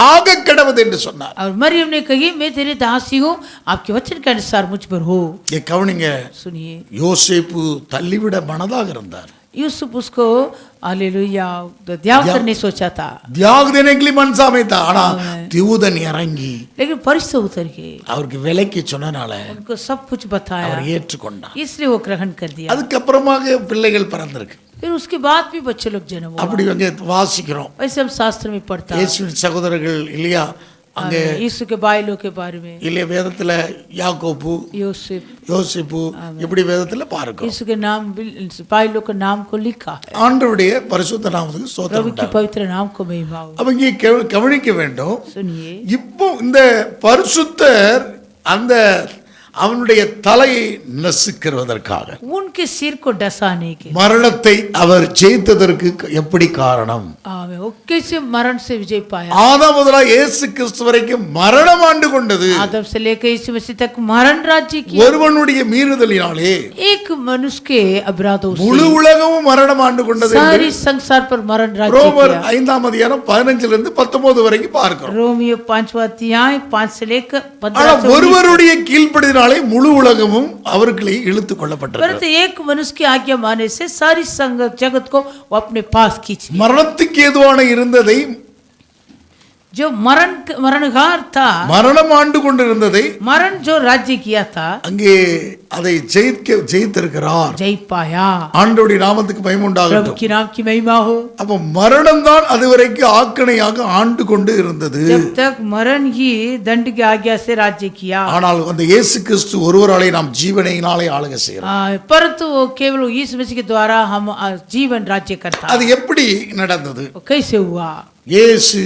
ஆக கடவுது என்று சொன்னார். और मरियम ने कही, मैं तेरे दासी हूँ, आपके वचन के अनुसार मुझ पर हो। ये கவனிங்க, सुनिए, யோசேப்பு தள்ளிவிட மனதாக இருந்தார். यूसुफ उसको हालेलुया त्याग करने सोचा था, தியாக देने के लिए मनसा में था. ஆனா தூதன் இறங்கி लेकिन फरिश्ते उतर के அவருக்கு விலைக்கு சொன்னனால उनको सब कुछ बताया, அவர் ஏற்றுக்கொண்டார். इसलिए वो ग्रहण कर दिया। அதுக்கப்புறமாக பிள்ளைகள் பிறந்திருக்கு. फिर उसके बाद भी बच्चे लोग जन्म हुआ। அப்படி வந்து வாசிக்கிறோம். वैसे हम शास्त्र में पढ़ता है। இயேசுவின் சகோதரர்கள் இல்லையா, அங்கே यीशु के भाइयों के बारे में, இல்லையா வேதத்துல யாக்கோப்பு यूसुफ, யோசிப்பு இப்படி வேதத்துல பாருங்க. यीशु के नाम, भाइयों के नाम को लिखा है। ஆண்டவருடைய பரிசுத்த நாமத்துக்கு प्रभु ஸ்தோத்திரம். की पवित्र नाम को महिमा हो। அப்ப இங்கே கவனிக்க வேண்டும். सुनिए, இப்போ இந்த பரிசுத்தர் அந்த அவனுடைய தலையை நசுக்கிறதற்காக, उनके सिर को डसाने के, மரணத்தை அவர் ஜெயித்ததற்கு எப்படி காரணம்? आमेन, वो कैसे मरण से विजय पाया? ஆதாம் முதலாக இயேசு கிறிஸ்து வரைக்கும் மரணம் ஆண்டு கொண்டது आदम से लेकर यीशु मसीह तक मरण राज्य किया। ஒருவனுடைய மீறுதலினாலே एक मनुष्य के अपराधों முழு से உலகமும் மரணம் ஆண்டு கொண்டது. सारी संसार पर मरण राज्य ரோமர் किया। 5ஆம் அதிகாரம் 15 இருந்து 19 வரைக்கும் பார்க்கிறோம். रोमियो 5वां अध्याय 5 से लेकर ஆனா 15 से 19। ஒருவருடைய கீழ்ப்படிதனாலே முழு உலகமும் அவர்களை இழுத்துக் கொள்ளப்பட்டது. परंतु एक मनुष्य की आज्ञा मानने से सारी जगत को वो अपने पास खींच लिया। மரணத்துக்கு ஏதுவான இருந்ததை, जो मरणघार था, மரணம் ஆண்டு கொண்டிருந்ததை मरण जो राज्य किया था, அங்கே அதை ஜெயித்திருக்கிறார். जय पाया। ஆண்டவருடைய நாமத்துக்கு மகிமை प्रभु உண்டாகட்டும். की नाम की महिमा हो। அப்ப மரணம் தான் அதுவரைக்கும் ஆக்கணையாக ஆண்டு கொண்டு இருந்தது. जब तक मरण ही दंड की आज्ञा से राज्य किया, ஆனால் அந்த இயேசு கிறிஸ்து ஒருவராலே நாம் ஜீவனையினாலே ஆளுகை செய்கிறோம். परंतु वो केवल यीशु मसीह के द्वारा हम जीवन राज्य करता। அது எப்படி நடந்தது? वो कैसे हुआ? இயேசு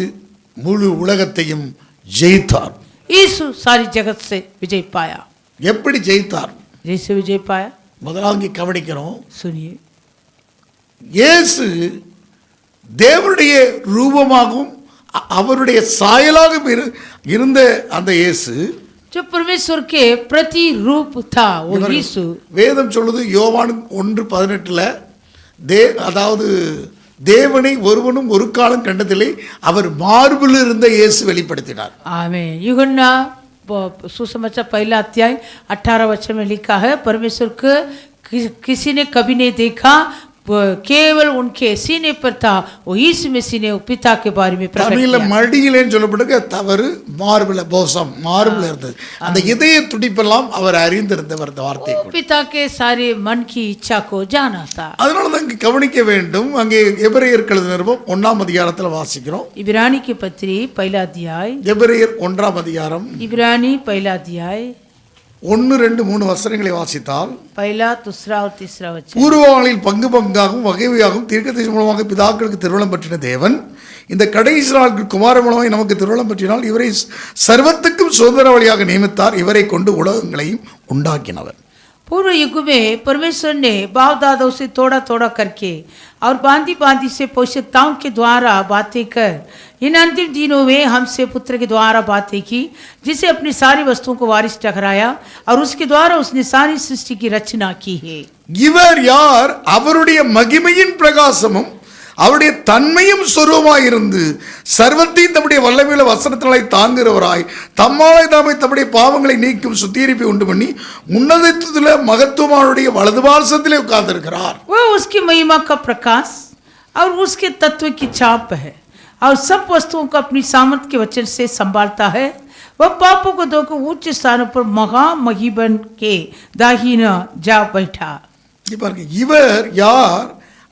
முழு உலகத்தையும் ஜெயித்தார். यीशु सारी जगत से विजय पाया। எப்படி ஜெயித்தார்? जैसे विजय पाया, முதலாவது கவனிக்கிறோம். सुनिए, இயேசு தேவனுடைய ரூபமாகவும் அவருடைய சாயலாகவும் இருந்த அந்த இயேசு, जो परमेश्वर के प्रतिरूप था वो यीशु, வேதம் சொல்லுது யோவான் 1:18 அதாவது தேவனை ஒருவனும் ஒரு காலம் கண்டதில்லை, அவர் மார்பில் இருந்த இயேசு வெளிப்படுத்தினார். आमीन। यूहन्ना सुसमाचार पहला अध्याय 18 वचन में लिखा है, परमेश्वर को किसी ने कभी नहीं देखा, केवल उनके सीने पर था, वो यीशु मसीह ने पिता के बारे में प्रकट தமிழ்ல किया। மடியிலேன்னு சொல்லப்படுங்க தவறு, மார்பில் போசம் மார்பில் இருந்தது. அந்த இதய துடிப்பெல்லாம் அவர் அறிந்திருந்தவர் இந்த வார்த்தை. वो पिता के सारे मन की इच्छा को जाना था। அதனால தான் இங்கே கவனிக்க வேண்டும். அங்கே எபிரேயர் எழுதின நிருபம் 1ஆம் அதிகாரத்தில் வாசிக்கிறோம். इब्रानी की पत्री पहला अध्याय, எபிரேயர் 1ஆம் அதிகாரம் इब्रानी पहला अध्याय 1, 2, 3 வசனங்களை வாசித்தால், पहला, दूसरा और तीसरा वचन, பூர்வங்களில் பங்கு பங்காகவும் வகையாகவும் தீர்க்கதரிசி மூலமாக பிதாக்களுக்கு திருவள்ளம் பற்றின தேவன் இந்த கடைசி நாட்கள் குமார மூலமாக நமக்கு திருவள்ளம் பற்றினால் இவரை சர்வத்துக்கும் சுதந்திரவாளியாக நியமித்தார். இவரை கொண்டு உலகங்களையும் உண்டாக்கினவர். पूर्व युग में परमेश्वर ने बाप दादों से थोड़ा थोड़ा करके और बांधी बांधी से पोषकताओं के द्वारा बातें कर इन अंतिम दिनों में हमसे पुत्र के द्वारा बातें की, जिसे अपनी सारी वस्तुओं को वारिस ठहराया और उसके द्वारा उसने सारी सृष्टि की रचना की है। இவர் யார்? அவருடைய மகிமையின் பிரகாசமும் அவருடைய தன்மையும் சொரூபமாயிருந்து சர்வத்தையும் தம்முடைய வல்லமையுள்ள வசனத்தினாலே தாங்குகிறவராய் தம்மாலே தாமே தம்முடைய பாவங்களை நீக்கும் சுத்திகரிப்பை உண்டு பண்ணி உன்னதத்திலே மகத்துவமானுடைய வலது பாரசத்திலே உட்கார்ந்திருக்கிறார். वह उसकी महिमा का प्रकाश और उसके तत्व की छाप है और सब वस्तुओं को अपनी सामर्थ्य के वचन से संभालता है। वह पापों को धोकर ऊंचे स्थानों पर महामहिबन के दाहिना जा बैठा। இவர் யார்?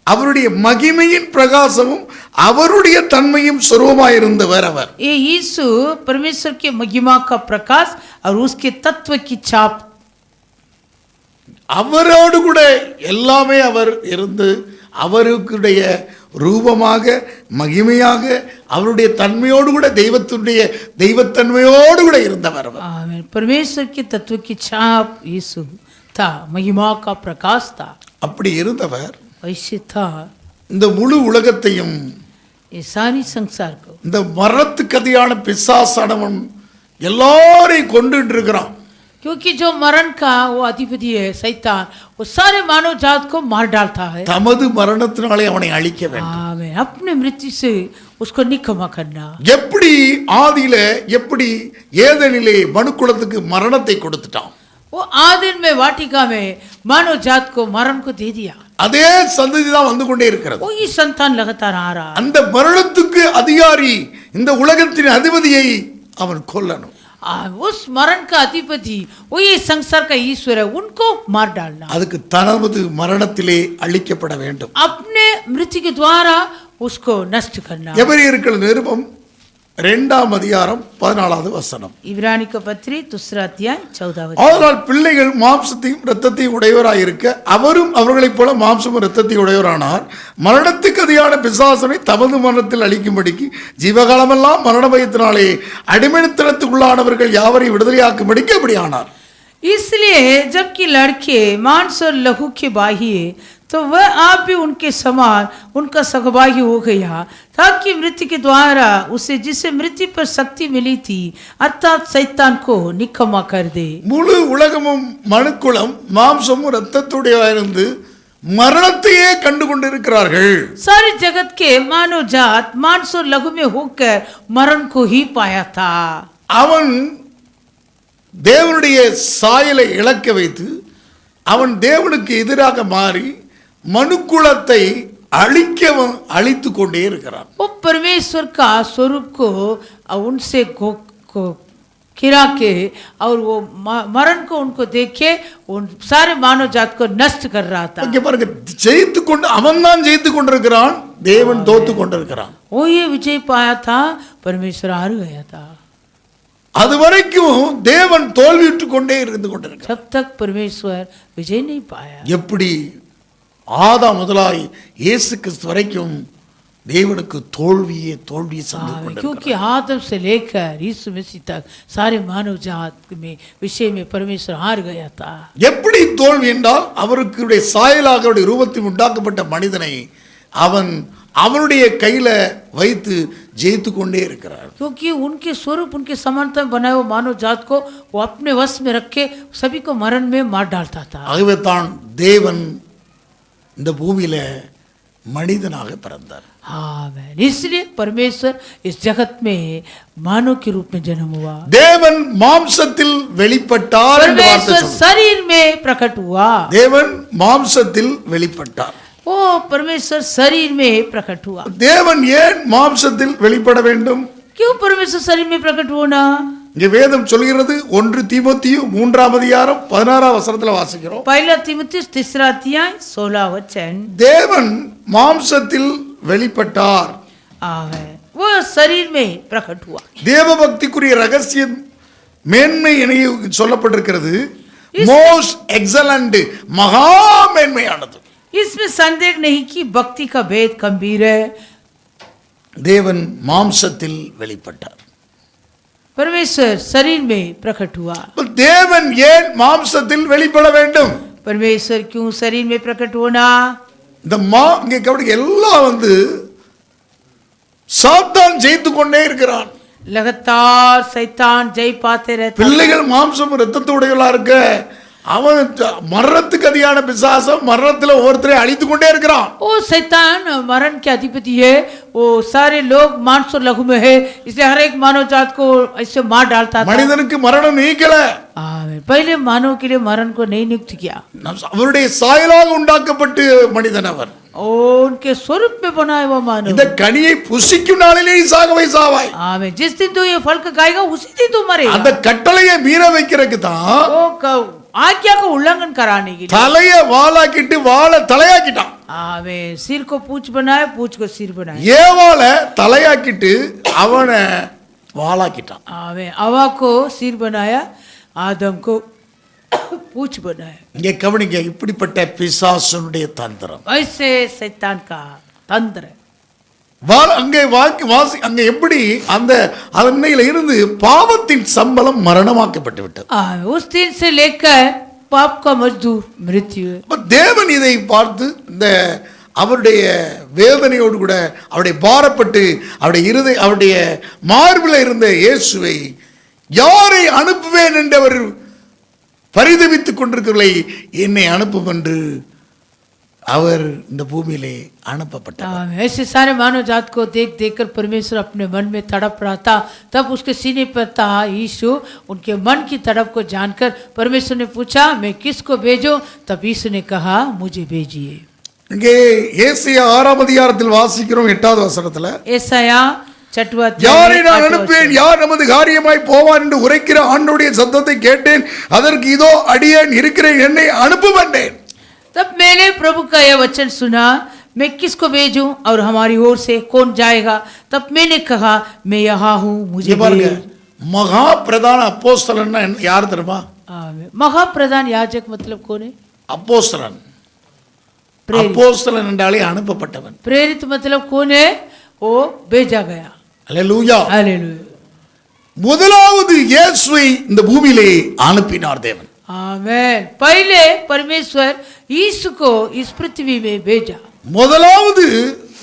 அவருடைய மகிமையின் பிரகாசமும் அவருடைய தன்மையும் சொரூபமாயிருந்தவர் அவர். ये यीशु परमेश्वर के महिमा का प्रकाश और उसके तत्व की छाप। அவரோடு கூட எல்லாமே அவர் இருந்து அவருடைய ரூபமாக மகிமையாக அவருடைய தன்மையோடு கூட தெய்வத்தன்மையோடு கூட இருந்தவர் அவர். आमीन। परमेश्वर के तत्व की छाप यीशु था, महिमा का प्रकाश था। அப்படி இருந்தவர் ऐसे था இந்த முழு உலகத்தையும் ये सारी संसार को, இந்த மரணத்துக்கதியான பிசாசானவன் எல்லாரையும் கொண்டுட்டு இருக்கிறான். क्योंकि जो मरण का वो अधिपति है शैतान, वो सारे मानव जात को मार डालता है। தமது மரணத்தினாலே அவனை அழிக்க வேண்டும். आमीन। अपने मृत्यु से उसको निकम्मा करना। எப்படி ஆதியில எப்படி ஏதேனிலே மனுக்குலத்துக்கு மரணத்தை கொடுத்துட்டான், वो आदिन में वाटिका में मानव जात को मरण को दे दिया, அதே சந்ததி தான் வந்து கொண்டே இருக்கிறது. वही संतान लगातार आ रहा। அந்த மரணத்துக்கு அதிகாரி இந்த உலகத்தின் அதிபதியை அவன் கொல்லணும். उस मरण का अधिपति वो ये संसार का ईश्वर है, उनको मार डालना। அதுக்கு தனது மரணத்திலே அழிக்கப்பட வேண்டும். अपने मृत्यु के द्वारा उसको नष्ट करना। எபிரேயர்கள் நிருபம் 2ஆம் அதிகாரம் 14வது வசனம். इब्रानी का पत्री दूसरा अध्याय 14 वचन। ஆதலால் பிள்ளைகள் மாம்சத்தையும் இரத்தத்தையும் உடையவராய் இருக்க அவரும் அவர்களைப் போல மாம்சமும் இரத்தத்தையும் உடையவரானார். மரணத்துக்கு அதியான பிசாசனை தமது மரணத்தில் அழிக்கும்படிக்கு ஜீவகாலமெல்லாம் மரண பயத்தினாலே அடிமைத்தனத்துக்குள்ளானவர்கள் யாவரையும் விடுதலையாக்கும்படிக்கு அப்படி ஆனார். इसलिए जबकि लड़के मांस और लहू के बाह्य तो वह आप भी उनके समान उनका सहभागी हो गया ताकि मृत्यु के द्वारा उसे जिसे मृत्यु पर शक्ति मिली थी अर्थात शैतान को निकम्मा कर दे। முழு உலகமும் மனுக்குலம் மாம்சமும் இரத்தத்துடையவராயிருந்து மரணத்தையே கண்டு கொண்டிருக்கிறார்கள். सारे जगत के मानव जात मांस और लहू में होकर मरण को ही पाया था। அவன் தேவனுடைய சாயலை இழக்க வைத்து அவன் தேவனுக்கு எதிராக மாறி மனுக்குலத்தை அழித்து கொண்டே இருக்கிறான். वो परमेश्वर का स्वरूप को उनसे गिरा के और वो मरण को उनको देखे उन सारे मानव जात को नष्ट कर रहा था। இங்க பாருங்க, ஜெயித்து கொண்டு அவன் தான் ஜெயித்து கொண்டிருக்கிறான், தேவன் தோத்து கொண்டிருக்கிறான். वो ये विजय पाया था, परमेश्वर हार गया था। அது வரைக்கும் தேவன் தோல்வியுற்று கொண்டே இருந்து கொண்டிருக்கிறார். जब तक परमेश्वर विजय नहीं पाया। எப்படி ஆதாம் முதலாய் இயேசு கிறிஸ்து வரைக்கும் தேவனுக்கு தோல்வியே சந்து கொண்டிருக்கிறார். क्योंकि आदम से लेकर यीशु मसीह तक सारे मानव जात में विषय में परमेश्वर हार गया था। எப்படி தோல்வி என்றால் அவருடைய சாயலாக அவருடைய ரூபத்தில் உண்டாக்கப்பட்ட மனிதனை அவன் அவனுடைய கையில வைத்து ஜெயித்து கொண்டே இருக்கிறார். क्योंकि उनके स्वरूप उनके समानता में बनाए हुए मानव जात को वो अपने वश में रख के सभी को मरण में मार डालता था। ஆகவே தான் தேவன் இந்த பூமியில மனிதனாக பிறந்தார். आमीन। इसलिए परमेश्वर इस जगत में मानव के रूप में जन्म हुआ। தேவன் மாம்சத்தில் வெளிப்பட்டார் என்று வார்த்தை परमेश्वर சொல்லுது. शरीर में प्रकट हुआ। தேவன் மாம்சத்தில் வெளிப்பட்டார். ओ परमेश्वर शरीर में प्रकट हुआ। தேவன் ஏன் மாம்சத்தில் வெளிப்பட வேண்டும்? क्यों परमेश्वर शरीर में प्रकट होना? இங்க வேதம் சொல்கிறது 1 தீமோத்தேயு 3ஆம் அதிகாரம் 16ஆம் வசனத்துல வாசிக்கிறோம். पहला तीमुथियुस 3 अध्याय 16 वचन। தேவன் மாம்சத்தில் வெளிப்பட்டார். आमीन। वो शरीर में प्रकट हुआ। தேவ பக்திக்குரிய ரகசியம் மேன்மை என சொல்லப்பட்டிருக்கிறது. மோஸ்ட் எக்ஸலண்ட், மகா மேன்மையானது. इसमें संदेह नहीं कि भक्ति का भेद गंभीर है। தேவன் மாம்சத்தில் வெளிப்பட்டார். परमेश्वर शरीर में प्रकट हुआ। தேவன் ஏன் மாம்சத்தில் வெளிப்பட வேண்டும்? परमेश्वर क्यों शरीर में प्रकट होना? இந்த இங்க கவனிக்க எல்லாம் சாத்தான் ஜெயித்து கொண்டே இருக்கிறான். लगातार शैतान जय पाते रहते। பிள்ளைகள் மாம்சம் இரத்தத்தோடையவளா இருக்க அவன் மரணத்துக்கு அதிகான பிசாசம் மரணத்துல ஒவ்வொருத்தரையும் அழித்து கொண்டே இருக்கிறான். वो शैतान मरण के अधिपति है। वो सारे लोग मांस और लहू में है, इसलिए हर एक मानव जात को ऐसे मार डालता था। மனிதனுக்கு மரணம் நீக்கல. आमीन। पहले मानव के लिए मरण को नहीं नियुक्त किया। அவருடைய சாயலாக உண்டாக்கப்பட்டு மனிதன் அவர். उनके स्वरूप में बनाया हुआ मानव। இந்த கனியை புசிக்கும் நாளிலே நீ சாகவே சாவாய். आमीन। जिस दिन तू ये फल खाएगा उसी दिन तू मरेगा। அந்த கட்டளையை மீற வைக்கிறதுக்கு தான் वो आज्ञा का उल्लंघन कराने के लिए தலைய வாளாக்கிட்டு வாள தலையாக்கிட்டான். आमीन। सिर को पूंछ बनाया, पूंछ को सिर बनाया। ஏவாள தலையாக்கிட்டு அவனை வாளாக்கிட்டான். आमीन। हवा को सिर बनाया, आदम को पूंछ बनाया। இங்கே கவனிங்க, இப்படிப்பட்ட பிசாசுனுடைய தந்திரம். ऐसे शैतान का तंत्र। அங்கே அங்கே எப்படி அந்த அன்னையில இருந்து பாவத்தின் சம்பளம் மரணமாக்கப்பட்டு விட்டது. उस दिन से लेकर पाप का मजदूर मृत्यु। தேவன் இதை பார்த்து இந்த அவருடைய வேதனையோடு கூட அவருடைய பாரப்பட்டு அவருடைய மார்பில் இருந்த இயேசுவை யாரை அனுப்புவேன் என்று அவர் பரிதவித்துக் கொண்டிருக்கவில்லை. என்னை அனுப்பும் என்று அவர் இந்த பூமியிலே அனுப்பப்பட்டார். ऐसे सारे मानव जात को देख देखकर परमेश्वर अपने मन में तड़प रहा था। तब उसके सीने पर था यीशु। उनके मन की तड़प को जानकर परमेश्वर ने पूछा, मैं किसको भेजूं? तब यीशु ने कहा, मुझे भेजिए। இங்கே ஏசாயா 6ஆம் அதிகாரத்தில் வாசிக்கிறோம் 8வது வசனத்துல, ஏசாயா யாரை நான் அனுப்புவேன், யார் நமது காரியமாய் போவான் என்று உரைக்கிற ஆண்டவருடைய சத்தத்தை கேட்டேன். அதற்கு இதோ அடியேன் இருக்கிறேன், என்னை அனுப்புவேன். तब मैंने प्रभु का यह वचन सुना, मैं किसको भेजूं और हमारी ओर से कौन जाएगा? तब मैंने कहा मैं यहाँ हूँ, मुझे இங்க பாருங்க, भेज। மகா பிரதான அப்போஸ்தலன்னா யார் தெரியுமா? आमीन। महाप्रधान याजक मतलब कौन है? அப்போஸ்தலன். प्रेरित। அப்போஸ்தலன் என்றாலே அனுப்பப்பட்டவன். प्रेरित मतलब कौन है? वो भेजा गया। அல்லேலூயா. हालेलुया। முதலாவது இயேசுவை இந்த பூமியிலே அனுப்பினார் தேவன். आमीन। पहले परमेश्वर यीशु को इस पृथ्वी में भेजा। முதலாவது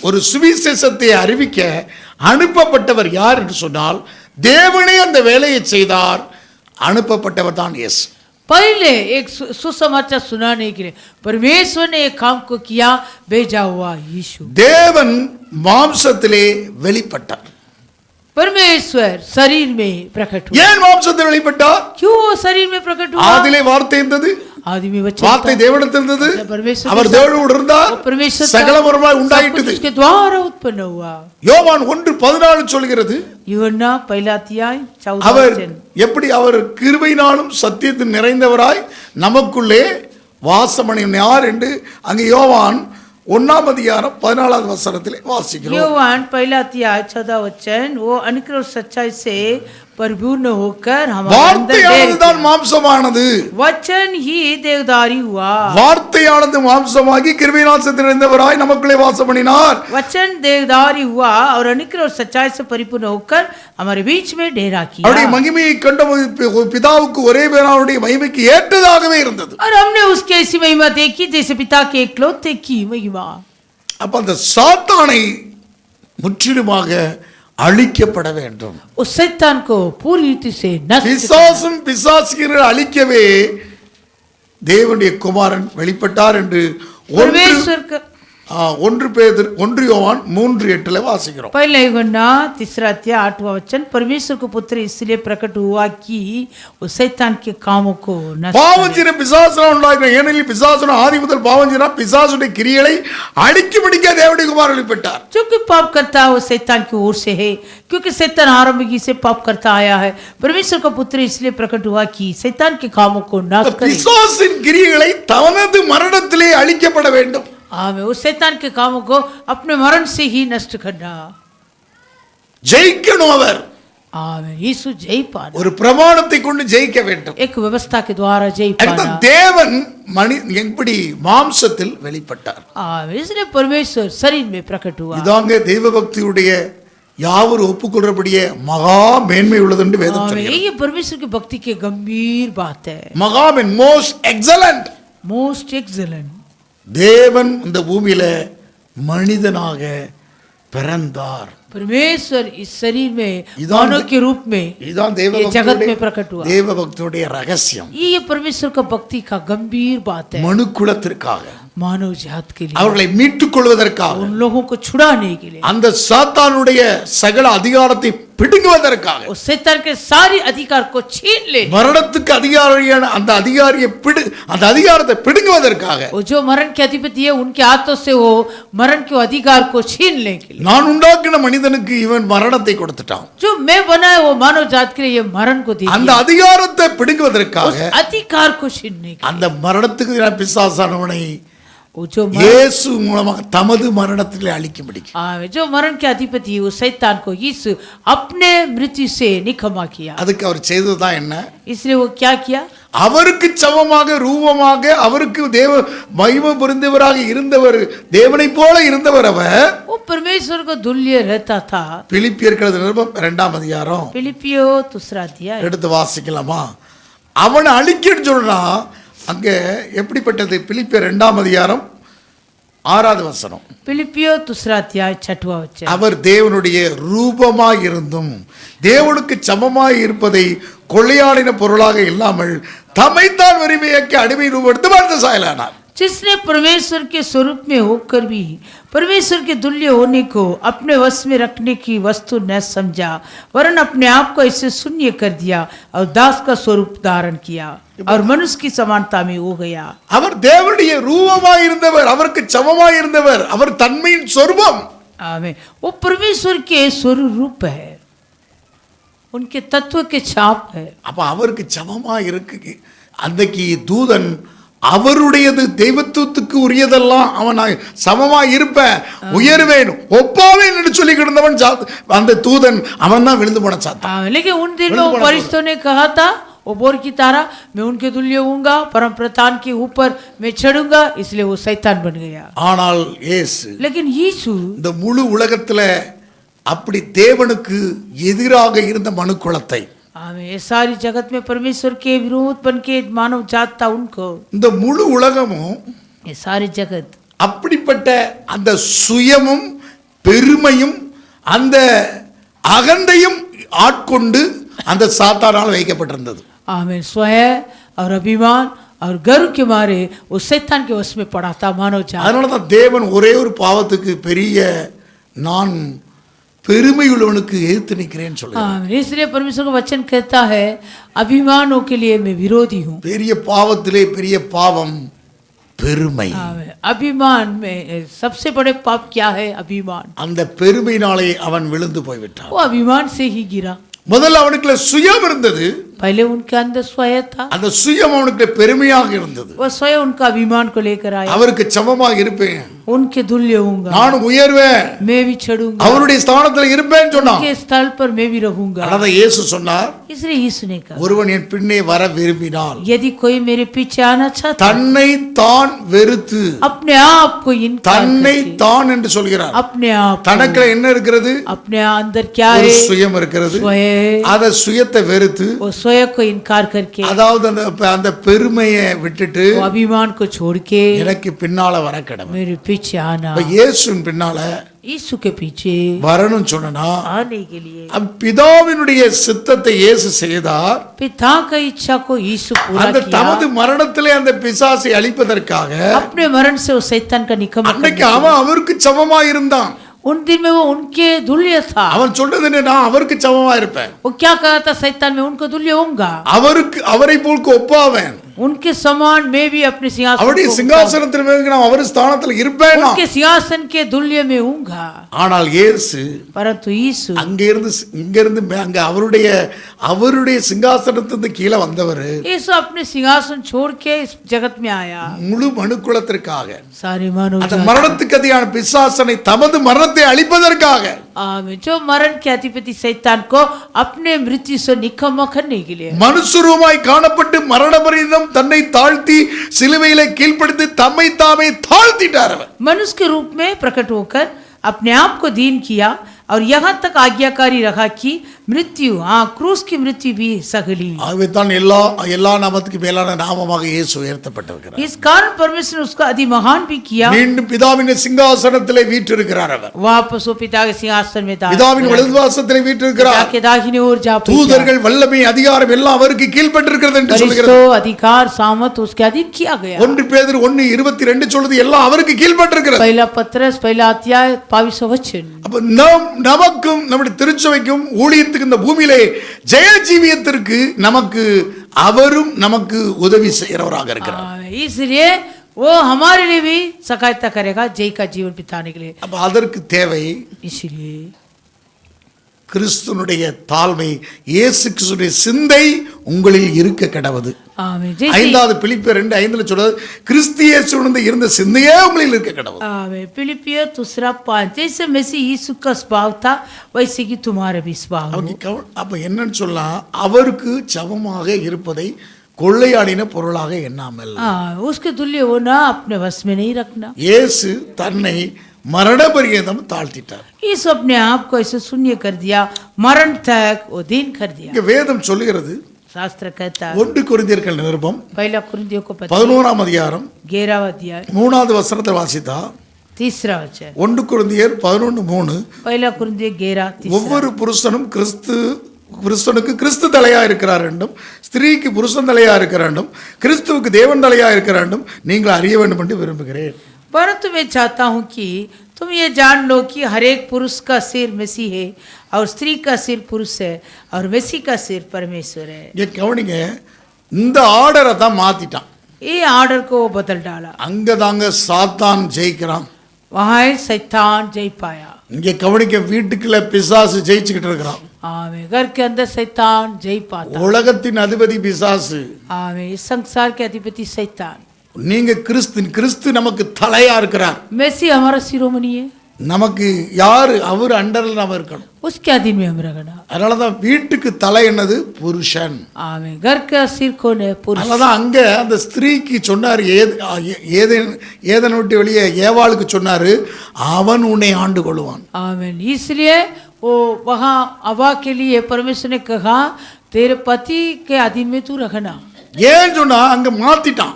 ஒரு சுவிசேஷத்தை அறிவிக்க அனுப்பப்பட்டவர் யார் என்று சொன்னால் தேவனே அந்த வேலையை செய்தார். அனுப்பப்பட்டவர் தான் இயேசு. पहले एक सुसमाचार सुनाने के लिए परमेश्वर ने एक काम को किया, भेजा हुआ यीशु। தேவன் மாம்சத்திலே வெளிப்பட்டார். परमेश्वर शरीर में प्रकट हुआ। ஏன் மாம்சத்தில் வெளிப்பட்டார்? क्यों वो शरीर में प्रकट हुआ? ஆதியிலே வார்த்தை இருந்தது, आदि में वचन வார்த்தை था। தேவனிடத்தில் இருந்தது, परमेश्वर அவர் के साथ- தேவனோடு இருந்தார், वो परमेश्वर था। சகலமுமாய் सब कुछ உண்டாயிட்டது. उसके द्वारा उत्पन्न हुआ। யோவான் 1:14 சொல்கிறது, यूहन्ना पहला अध्याय 14 அவர் वचन। எப்படி அவர் கிருபையினாலும் சத்தியத்தில் நிறைந்தவராய் நமக்குள்ளே வாசமணியார் என்று அங்கே யோவான் 1ஆம் அதிகாரம் 14வது வசனத்திலே வாசிக்கிறோம். योहान पहला अध्याय 14 वचन, वो अनुग्रह और सच्चाई से परिपूर्ण होकर हमारे अंदर வார்த்தையானது தான் डेरा। மாம்சமானது. वचन ही देवदारी हुआ। வார்த்தையானது மாம்சமாகி கிருபையினால் சத்தியத்தில் நிறைந்தவராய் நமக்குள்ளே வாசமணினார். वचन देवदारी हुआ और अनुग्रह और सच्चाई से परिपूर्ण होकर हमारे बीच में डेरा அவருடைய किया। மகிமையை கண்டபோது பிதாவுக்கு ஒரே பேராவுடைய மகிமைக்கு ஏற்றதாகவே இருந்தது. और हमने उसकी ऐसी महिमा देखी जैसे पिता के एकलौते की महिमा। அப்ப அந்த சாத்தானை முற்றிலுமாக அழிக்கப்பட வேண்டும். उस शैतान को पूरी रीति से नष्ट करना। பிசாசும் பிசாசுகளை அழிக்கவே தேவனுடைய குமாரன் வெளிப்பட்டார் என்று परमेश्वर का 1 யோவான் 3:8 வாசிக்கிறோம். पहला यूहन्ना 3 अध्याय 8वां वचन, परमेश्वर को पुत्र इसलिए प्रकट हुआ कि वो शैतान के कामों को नष्ट करे। பாவஞ்சின பிசாசுனா உண்டாகிற, ஏனெனில் பிசாசுனா ஆதி முதல் பாவஞ்சினா பிசாசுடைய கிரியைகளை அழிக்கும்படிக்க தேவனுடைய குமாரன் வெளிப்பட்டார். जो कि पाप करता है वो शैतान की ओर से है, क्योंकि शैतान आरंभ से पाप करता आया है। परमेश्वर का पुत्र इसलिए प्रकट हुआ कि शैतान के कामों को नष्ट करे। பிசாசின் கிரியைகளை தனது மரணத்திலே அழிக்கப்பட வேண்டும். आमीन। उस शैतान के कामों को अपने मरण से ही नष्ट करना। ஜெயிக்கணும். அவர் आमीन। यीशु जय पाना, ஒரு பிரமாணத்தை கொண்டு ஜெயிக்க வேண்டும். एक व्यवस्था के द्वारा जय அடுத்த पाना। தேவன் எப்படி மாம்சத்தில் வெளிப்பட்டார்? आमीन। इसलिए परमेश्वर शरीर में प्रकट हुआ। இதாங்க தெய்வ பக்தியுடைய யாவரும் ஒப்புக்கொள்றபடியே மகா மேன்மை உள்ளது என்று வேதம் आमीन। சொல்கிறது. ये परमेश्वर की भक्ति की गंभीर बात है। மகா man, most excellent. Most excellent. தேவன் இந்த பூமியில மனிதனாக பிறந்தார். परमेश्वर इस शरीर में इधर- मानव के रूप में இதுதான் தேவ ये जगत में பக்தியுடைய प्रकट हुआ। தேவ பக்தியுடைய ரகசியம். ये परमेश्वर का भक्ति का गंभीर बात है। மனு குலத்திற்காக, मानव जात के लिए, அவர்களை மீட்டுக் கொள்வதற்காக, उन लोगों को छुड़ाने के लिए, அந்த சாத்தானுடைய சகல அதிகாரத்தை பிடுங்குவதற்காக, उस शैतान के सारे अधिकार को छीन ले, மரணத்துக்கு அதிகாரியான அந்த அதிகாரத்தை பிடுங்குவதற்காக वो जो मरण के अधिपति है उनके हाथों से वो मरण के अधिकार को छीनने के लिए। நான் உண்டாக்கின மனிதனுக்கு இவன் மரணத்தை கொடுத்துட்டான். जो मैं बनाया वो मानव जात के लिए ये मरण को दे அந்த दिया। அதிகாரத்தை பிடுங்குவதற்காக उस अधिकार को छीनने के அந்த मरणத்துக்கு எதிரான பிசாசானவனை लिए, वो जो இயேசு மூலமாக தமது மரணத்திலே அழிக்கும்படி जो मरण के अधिपति है, वो शैतान को यीशु अपने मृत्यु से निकम्मा किया। அதுக்கு அவர் செய்ததுதான் என்ன? इसलिए वो क्या किया? அவருக்கு சமமாக ரூபமாக அவருக்கு தேவ மகிமை புரிந்தவராக இருந்தவர், தேவனை போல இருந்தவர் அவர். वो परमेश्वर को तुल्य रहता था। பிலிப்பியர்கள் நிருபம் 2ஆம் அதிகாரம் फिलिपियो 2 अध्याय எடுத்து வாசிக்கலாமா? அவனை அழிக்கன்னு சொல்றா. அங்க எப்படிப்பட்டது? பிலிப்பியர் 2ஆம் அதிகாரம் 6வது வசனம். फिलिपियो 2 अध्याय 6वां वचन, அவர் தேவனுடைய ரூபமாய் இருந்தும் தேவனுக்கு சமமாய் இருப்பதை கொள்ளையாடின பொருளாக இல்லாமல் தம்மைத்தான் வறுமையாக்கி அடிமை ரூபெடுத்து மனித சாயலானார். जिसने परमेश्वर के स्वरूप में होकर भी परमेश्वर के तुल्य होने को अपने वश में रखने की वस्तु न समझा, वरन अपने आप को ऐसे शून्य कर दिया और दास का स्वरूप धारण किया और मनुष्य की समानता में हो गया। அவர் தேவனுடைய ரூபமாய் இருந்தவர், அவருக்கு சமமாய் இருந்தவர், அவர் தன்மையின் சொரூபம். आमीन। वो परमेश्वर के स्वरूप है, उनके तत्व के छाप है। அப்ப அவருக்கு சமமாய் இருக்கு. அன்றைக்கு தூதன் அவருடையது தெய்வத்துவத்துக்கு உரியதெல்லாம் அவன் சமமாய் இருப்பேன், உயர்வேன், ஒப்பாவேன் என்று சொல்லி கிடந்தவன் அந்த தூதன் அவன் தான் விழுந்து போன சாத்தான். लेकिन उन दिन में वो फरिश्तों ने कहा था वो बोर की तारा मैं उनके तुल्य होऊंगा, परम प्रधान के ऊपर मैं चढ़ूंगा, इसलिए वो शैतान बन गया. ஆனால் இயேசு लेकिन यीशु இந்த முழு உலகத்துல அப்படி தேவனுக்கு எதிராக இருந்த மனுக்குலத்தை, ये सारी जगत में परमेश्वर के विरोध बन के मानव जात था उनको, இந்த முழு உலகமும் ये सारी जगत அப்படிப்பட்ட அந்த சுயமும் பெருமையும் அந்த அகந்தையும் ஆட்கொண்டு அந்த சாத்தானால் வைக்கப்பட்டிருந்தது. आमीन. स्वयं और अभिमान और गर्व के मारे उस शैतान के वश में पड़ा था मानव जात. அதனால தான் தேவன் ஒரே ஒரு பாவத்துக்கு பெரிய நான் பெருமை உள்ளவனுக்கு எதிர்த்து நிற்கிறேன்னு சொல்லுங்க. इसलिए परमेश्वर का वचन कहता है अभिमानों के लिए मैं विरोधी हूँ. பெரிய பாவத்திலே பெரிய பாவம் பெருமை. अभिमान में सबसे बड़े पाप क्या है? अभिमान. அந்த பெருமையினாலே அவன் விழுந்து போய்விட்டான். वो अभिमान से ही गिरा. முதல்ல அவனுக்குள்ள சுயம் இருந்தது, पहले उनके अंदर स्वयं था, அந்த சுயம் அவனுக்கு பெருமையாக இருந்தது. वो स्वयं उनका अभिमान को लेकर आया. அவருக்கு சமமாக இருப்பேன், उनके तुल्य होऊंगा, நானும் உயர்வேன், मैं भी चढ़ूंगा, அவருடைய ஸ்தானத்தில் இருப்பேன்னு சொன்னான். उनके स्थल पर मैं भी रहूंगा. அத இயேசு சொன்னார், इसलिए यीशु ने कहा ஒருவன் என் பின்னே வர விரும்பினால் यदि कोई मेरे पीछे आना चाहता தன்னை தான் வெறுத்து, अपने आप को इनकार தன்னை करके, தான் என்று சொல்கிறார். अपने आप தனக்குள்ள என்ன இருக்கிறது? अपने अंदर क्या ஒரு है? சுயம் இருக்கிறது. स्वयं. அத சுயத்தை வெறுத்து, वो स्वयं को इनकार करके, அதாவது அந்த பெருமையை விட்டுட்டு वो अभिमान को छोड़ के எனக்கு பின்னால வர கடமை. मेरे पीछे आना. இயேசுவின் பின்னால यीशु के पीछे வரணும் சொன்னா आने के लिए பிதாவினுடைய சித்தத்தை இயேசு செய்தார். पिता का इच्छा को यीशु पूरा அந்த किया. தமது மரணத்திலே அந்த பிசாசை அழிப்பதற்காக अपने मरण से वो शैतान का निकम அன்னைக்கு அவன் அவருக்கு சமமா இருந்தான். उन दिन में वो उनके तुल्य था. அவன் சொன்னது என்ன? நான் அவருக்கு சமமா இருப்பேன், वो क्या कहा था? शैतान में उनको तुल्य होऊंगा, அவரை போல் ஒப்பாவேன், उनके समान मैं भी अपने सिंहासन அவருடைய को சிங்காசனத்தில் நான் அவர் ஸ்தானத்தில் இருப்பேன். उनके सिंहासन के तुल्य में होऊंगा. ஆனால் இயேசு परंतु यीशु இங்கிருந்து அங்க அவருடைய சிங்காசனத்திலிருந்து கீழே வந்தவர் यीशु अपने सिंहासन छोड़ के इस जगत में आया. முழு மனுக்குலத்திற்காக, सारे मानव அந்த जाति. மரணத்துக்கு அதிகான பிசாசனை தமது மரணத்தை அழிப்பதற்காக, आमीन. जो मरण के अधिपति शैतान को अपने मृत्यु से निकम्मा करने के लिए மனுஷரூபமாய் காணப்பட்டு மரண பரியந்தம் தன்னை தாழ்த்தி சிலுவையிலே கீழ்ப்படுத்தி தம்மை தாமே தாழ்த்திட்டார். அவர் मनुष्य के रूप में प्रकट होकर अपने आप को दीन किया और यहाँ तक आज्ञाकारी रखा कि मृत्यु, क्रूस की मृत्यु भी सगली. ஆகவே தான் எல்லா நாமத்துக்கு மேலான நாமமாக இயேசு உயர்த்தப்பட்டிருக்கிறார். इस कारण परमेश्वर ने उसका अति महान भी किया. மீண்டும் பிதாவின் சிங்காசனத்திலே வீற்றிருக்கிறார். அவர் वापस वो पिता के सिंहासन में था. பிதாவின் வலதுபாசத்திலே வீற்றிருக்கிறார். पिता के दाहिने ओर जा पहुंचा. தூதர்கள் வல்லமை அதிகாரம் எல்லாம் அவருக்கு கீழ்ப்பட்டிருக்கிறது என்று சொல்கிறது. फरिश्तों अधिकार सामर्थ उसके अधीन किया गया. 1 பேதுரு 1:22 சொல்றது எல்லாம் அவருக்கு கீழ்ப்பட்டிருக்கிறது. पहला पत्रस पहला अध्याय 22 वचन. அப்ப நமக்கும் நம்முடைய திருச்சபைக்கும் ஊழியத்துக்கு இந்த பூமியிலே ஜெய ஜீவியத்திற்கு நமக்கு அவரும் நமக்கு உதவி செய்கிறவராக இருக்கிறார். इसलिए वो हमारे लिए भी सहायता करेगा जय का जीवन बिताने के लिए. அப்ப அதற்கு தேவை इसलिए கிறிஸ்துனுடைய தாழ்மை, இயேசு கிறிஸ்துடைய சிந்தை உங்களில் இருக்க கடவுது. आमीन. 5 பிலிப்பியர் 2:5 சொல்றது கிறிஸ்து இயேசுவுடைய இருந்த சிந்தையே உங்களில் இருக்க கடவுது. आमीन. फिलिपियर 2:5 जैसे मसीह यीशु का स्वभाव था वैसे कि तुम्हारा भी स्वभाव हो. அப்ப என்னன்னு சொல்லலாம், அவருக்கு சமமாக இருப்பதை கொள்ளையாடின பொருளாக எண்ணாமல், उसके तुल्य होना अपने वश में नहीं रखना. இயேசு தன்னை மரண பரியந்தம் தாழ்த்திட்டார். यीशु अपने आप को ऐसे शून्य कर दिया, मरण तक वो दीन कर दिया. இங்க வேதம் சொல்லுகிறது, शास्त्र कहता है 1 கொரிந்தியர்கள் நிருபம் पहला कुरिन्थियों को 11ஆம் அதிகாரம் 11वां अध्याय 3வது வசனத்தை வாசித்தா, 3रा वचन. 1 கொரிந்தியர் 11:3 पहला कुरिन्थियों 11:3. ஒவ்வொரு புருஷனும் கிறிஸ்துனுக்கு கிறிஸ்து தலையா இருக்கிறார் என்றும், ஸ்திரீக்கு புருஷன் தலையா இருக்கிற வேண்டும், கிறிஸ்துவுக்கு தேவன் தலையா இருக்கிற வேண்டும் நீங்கள் அறிய வேண்டும் என்று விரும்புகிறேன். परंतु मैं चाहता हूँ कि तुम ये जान लो कि हर एक पुरुष का सिर मसीह है और स्त्री का सिर पुरुष है और मसीह का सिर परमेश्वर है. இங்க கவனிங்க, இந்த ஆர்டரை தான் மாத்திட்டான். ये आर्डर को वो बदल डाला. அங்கதாங்க சாத்தான் ஜெயிக்கிறான். वहाँ शैतान जय पाया. இங்க கவனிக்க, வீட்டுக்குள்ள பிசாசு ஜெயிச்சுக்கிட்டு இருக்கிறான். आमीन. घर के अंदर शैतान जय पाता. உலகத்தின் அதிபதி பிசாசு. आमीन. इस संसार के अधिपति शैतान. நீங்க கிறிஸ்து நமக்கு தலையா இருக்கிறார். मेसी हमारा शिरोमणि है, நமக்கு யாரு அவர் அண்டர்ல நாம இருக்கணும். उसके अधीन में हम रहना. அதனாலதான் வீட்டுக்கு தலை என்னது புருஷன். आमीन. घर का सिर कौन है? पुरुष. அதனாலதான் அங்க அந்த ஸ்திரீக்கு சொன்னார், ஏதேன் விட்டு வெளியே ஏவாளுக்கு சொன்னாரு, அவன் உன்னை ஆண்டு கொள்வான். आमीन. इसलिए वो वहाँ हवा के लिए परमेश्वर ने कहा तेरे पति के अधीन में तू रखना. ஏன் சொன்னா அங்க மாத்திட்டான்.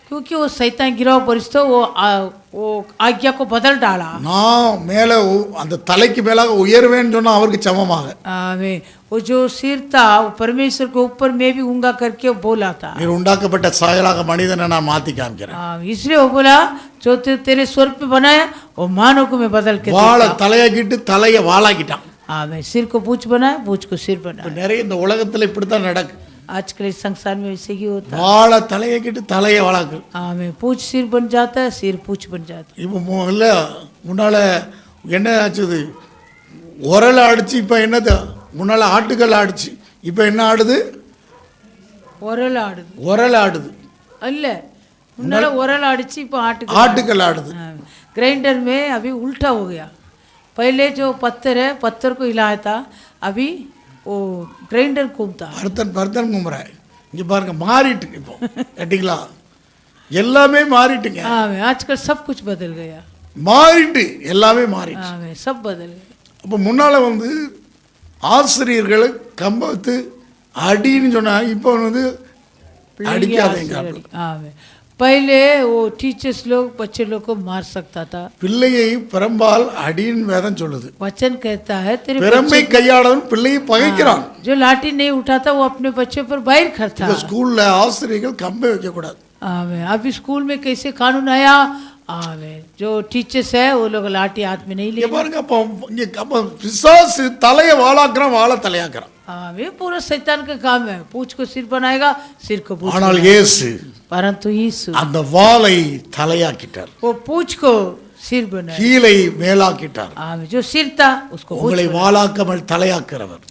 क्योंकि वो शैतान गिराव परिस्थिति वो आज्ञा को बदल डाला. நான் மேல அந்த தலைக்கு மேலாக உயர்வேன்னு சொன்னா அவருக்கு சமமாக. आमीन. वो जो सिर था वो परमेश्वर के ऊपर में भी ऊंगा करके बोला था. நீர் உண்டாக்கப்பட்ட சாயலாக மனிதனை நான் மாத்தி காமிக்கிறேன். इसलिए वो बोला जो तेरे स्वरूप में बनाया वो मानव को मैं बदल के வாள தலையாக்கிட்டு தலைய வாளாக்கிட்டான். आमीन. सिर को पूछ बनाया, पूछ को सिर बनाया. நிறைய இந்த உலகத்துல இப்படித்தான் நடக்கு. आजकल इस संसार में वैसे ही होता है. வாள தலையாக்கிட்டு தலைய வாளாக்கு. आमीन. पूछ सिर बन जाता है, सिर पूछ बन जाता है. இப்போ இல்ல முன்னால என்ன ஆச்சுது, உரல அடிச்சு இப்ப என்னது, முன்னால ஆட்டுக்கல் ஆடிச்சு, இப்ப என்ன ஆடுது, உரல் ஆடுது. உரல ஆடுது அல்ல, முன்னால உரல் ஆடிச்சு இப்போ ஆட்டுக்கல் ஆடுது. ग्राइंडर में अभी उल्टा हो गया. पहले जो पत्थर है पत्थर को हिलाया था, अभी वो ग्राइंडर घूमता. பர்த்தன் கும்புறாய். இங்க பாருங்க மாறிட்டு இப்போ கேட்டீங்களா, எல்லாமே மாறிட்டுங்க. ஆமென். आजकल सब कुछ बदल गया. மாறிட்டு எல்லாமே மாறிட்டு. ஆமென். सब बदल गया. அப்போ முன்னால ஆசிரியர்களை கம்பத்து அடின்னு சொன்னா இப்போ அடிக்காதீங்க. आमेन. पहले वो टीचर्स लोग बच्चे लोग को मार सकता था. பிள்ளையை பெரம்பால் அடின்னு வேதம் சொல்லுது. वचन कहता है तेरे பெரம்பை கையாளவன் பிள்ளையை பகைக்கிறான். जो लाठी नहीं उठाता वो अपने बच्चे पर बैर करता. ஸ்கூல்ல ஆசிரியர்கள் கம்பை வைக்க கூடாது. आमेन. अभी स्कूल में कैसे कानून आया. आमेन. जो टीचर्स है वो लोग लाठी हाथ में नहीं ले. பாருங்க, அப்போ பிசாசு தலையை வாளாக்குறான், வாழ தலையாக்குறான். आमेन. पूरा शैतान का काम है. पूछ को सिर बनाएगा, सिर को पूछ. ஆனால் இயேசு परंतु यीशु அந்த வாளை தலையாக்கிட்டார், वो पूछ को सिर बनाया. கீழை மேலாக்கிட்டார். आमेन. जो सिर था उसको உங்களை வாளாக்காமல் தலையாக்குறவர்,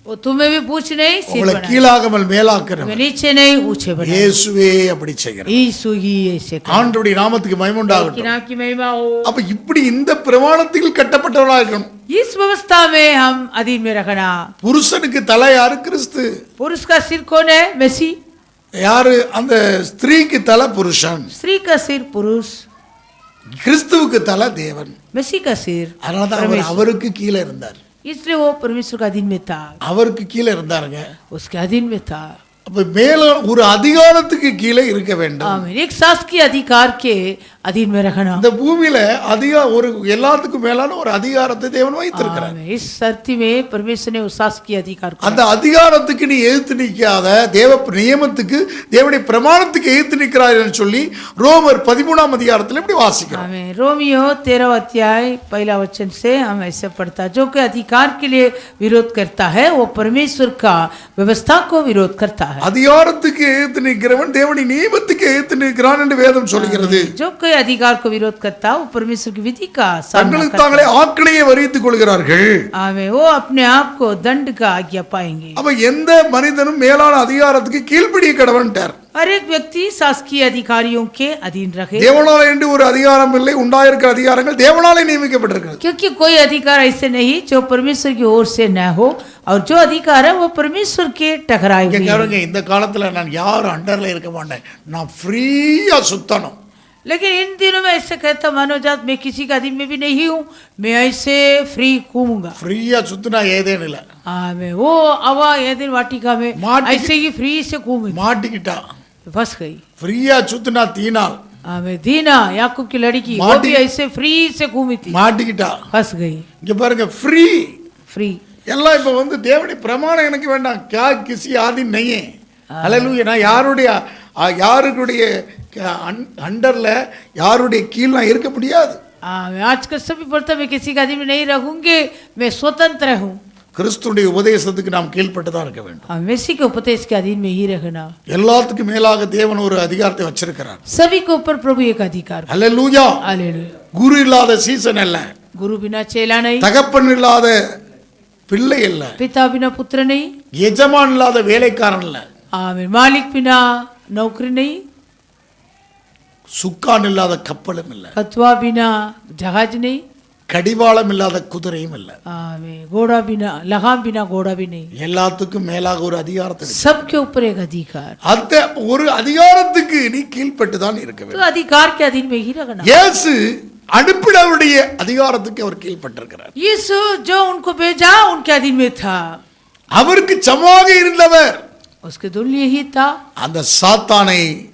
वो तुम्हें भी पूछ नहीं सिर உங்களை बनाया. கீழாகாமல் மேலாக்குறவர் नीचे नहीं ऊंचे बनाया. இயேசுவே அப்படி செய்கிறார். यीशु ही ऐसे करता. ஆண்டவருடைய நாமத்துக்கு மகிமை உண்டாகட்டும். नाम की महिमा हो. அப்ப இப்படி இந்த பிரமாணத்தில் கட்டப்பட்டவர்களாக இருக்கணும். इस व्यवस्था में हम अधीन में रखना. புருஷனுக்கு தலை யாரு? கிறிஸ்து. पुरुष का सिर कौन है? मसीह. யாரு? அந்த ஸ்திரீக்கு தலை புருஷன், स्त्री का सिर पुरुष, கிறிஸ்துவுக்கு தலை தேவன். मसीह का सिर. அதனாலதான் அவர் அவருக்கு கீழே இருந்தார். इसलिए वो परमेश्वर का अधीन में था. அவருக்கு கீழே இருந்தாருங்க. उसके अधीन में था. அப்ப மேல ஒரு அதிகாரத்துக்கு கீழே இருக்க வேண்டும். आमीन. एक शासकीय अधिकार के अधीन में रखना. இந்த பூமியில ஒரு எல்லாத்துக்கும் மேலான ஒரு அதிகாரத்தை தேவன் வைத்திருக்கிறார். आमीन. इस धरती में परमेश्वर ने उस शासकीय अधिकार को. அந்த அதிகாரத்துக்கு நீ எதிர்த்து நிற்காத, தேவ நியமத்துக்கு தேவனுடைய பிரமாணத்துக்கு எதிர்த்து நிற்கிறார்கள் சொல்லி ரோமர் 13ஆம் அதிகாரத்தில் இப்படி வாசிக்கிறோம். आमीन. रोमियो 13 अध्याय पहला वचन से हम ऐसे पढ़ता, जो कि अधिकार के लिए विरोध करता है वो परमेश्वर का व्यवस्था को विरोध करता है. அதிகாரத்துக்கு எதிர்த்து நிற்கிறவன் தேவனுடைய நியமத்துக்கு எதிர்த்து நிற்கிறான் என்று வேதம் சொல்கிறது. जो कोई अधिकार को विरोध करता है वो परमेश्वर की विधि का सामना தங்களுக்கு करता தாங்களே ஆக்கினையை வரித்துக் கொள்கிறார்கள். है. आमीन. वो अपने आप को दंड का आज्ञा पाएंगे. அப்ப எந்த மனிதனும் மேலான அதிகாரத்துக்கு கீழ்ப்படிய கடவன்ட்டார். हर एक व्यक्ति शासकीय अधिकारियों के अधीन रखे. தேவனாலே என்று ஒரு அதிகாரம் இல்லை, உண்டாயிருக்கிற அதிகாரங்கள் தேவனாலே நியமிக்கப்பட்டிருக்கிறது. क्योंकि कोई अधिकार ऐसे नहीं जो परमेश्वर की ओर से न हो, और जो अधिकार है वो परमेश्वर के टकराए हुए हैं. இந்த காலத்துல நான் யாரும் அண்டர்ல இருக்க மாட்டேன், நான் ஃப்ரீயா சுத்தணும். लेकिन इन दिनों में ऐसे कहता मानव जात मैं किसी का अधीन में भी नहीं हूँ, मैं ऐसे फ्री घूमूंगा. ஃப்ரீயா சுத்தினா ஏதேன் இல்ல, मैं वो हवा एदेन वाटिका में ऐसे ही फ्री से घूमी. மாட்டிக்கிட்டா. फंस गई. ஃப்ரீயா சுத்தினா தீனால், दीना याकूब की लड़की वो भी ऐसे फ्री से घूमी थी, மாட்டிக்கிட்டா. फंस गई. இங்க பாருங்க, ஃப்ரீ फ्री. எல்லாம் இப்ப தேவனுடைய பிரமாணம் எனக்கு வேண்டாம், क्या किसी आदि नहीं है. ஹல்லேலூயா. நான் யாருடைய அண்டர்ல யாருடைய கீழ் நான் இருக்க முடியாது. आजकल सभी बोलता मैं किसी का अधीन में नहीं रहूंगी, मैं स्वतंत्र हूँ. கிறிஸ்துடைய உபதேசத்துக்கு நாம் கீழ்ப்பட்டு தான் இருக்க வேண்டும். मसीह के उपदेश के अधीन में ही रहना. எல்லாத்துக்கும் மேலாக தேவன் ஒரு அதிகாரத்தை வச்சிருக்கிறார். सभी के ऊपर प्रभु एक अधिकार. ஹல்லேலூயா. हालेलुया. குரு இல்லாத சீசன் அல்ல, गुरु बिना चेला नहीं, தகப்பன் இல்லாத பிள்ளை அல்ல, पिता बिना पुत्र नहीं, எஜமான் இல்லாத வேலைக்காரன் அல்ல, आमीन. मालिक बिना नौकरी नहीं, சுக்கான் இல்லாத கப்பலும் இல்லை, कथुआ बिना जहाज नहीं, கடிவாளம் இல்லாத குதிரையும் இல்லை. आमीन। घोड़ा बिना लगाम बिना घोड़ा भी नहीं। எல்லாத்துக்கும் மேலாக ஒரு அதிகாரத்தை सबके ऊपर एक अधिकार, அந்த ஒரு அதிகாரத்துக்கு நீ கீழ்ப்பட்டு தான் இருக்க तो வேண்டும். अधिकार के अधीन में ही रखना। இயேசு அனுப்பினவருடைய அதிகாரத்துக்கு அவர் கீழ்ப்பட்டிருக்கிறார். यीशु जो उनको भेजा उनके अधीन में था, அவருக்கு சமமாக இருந்தவர் उसके तुल्य ही था। அந்த சாத்தானை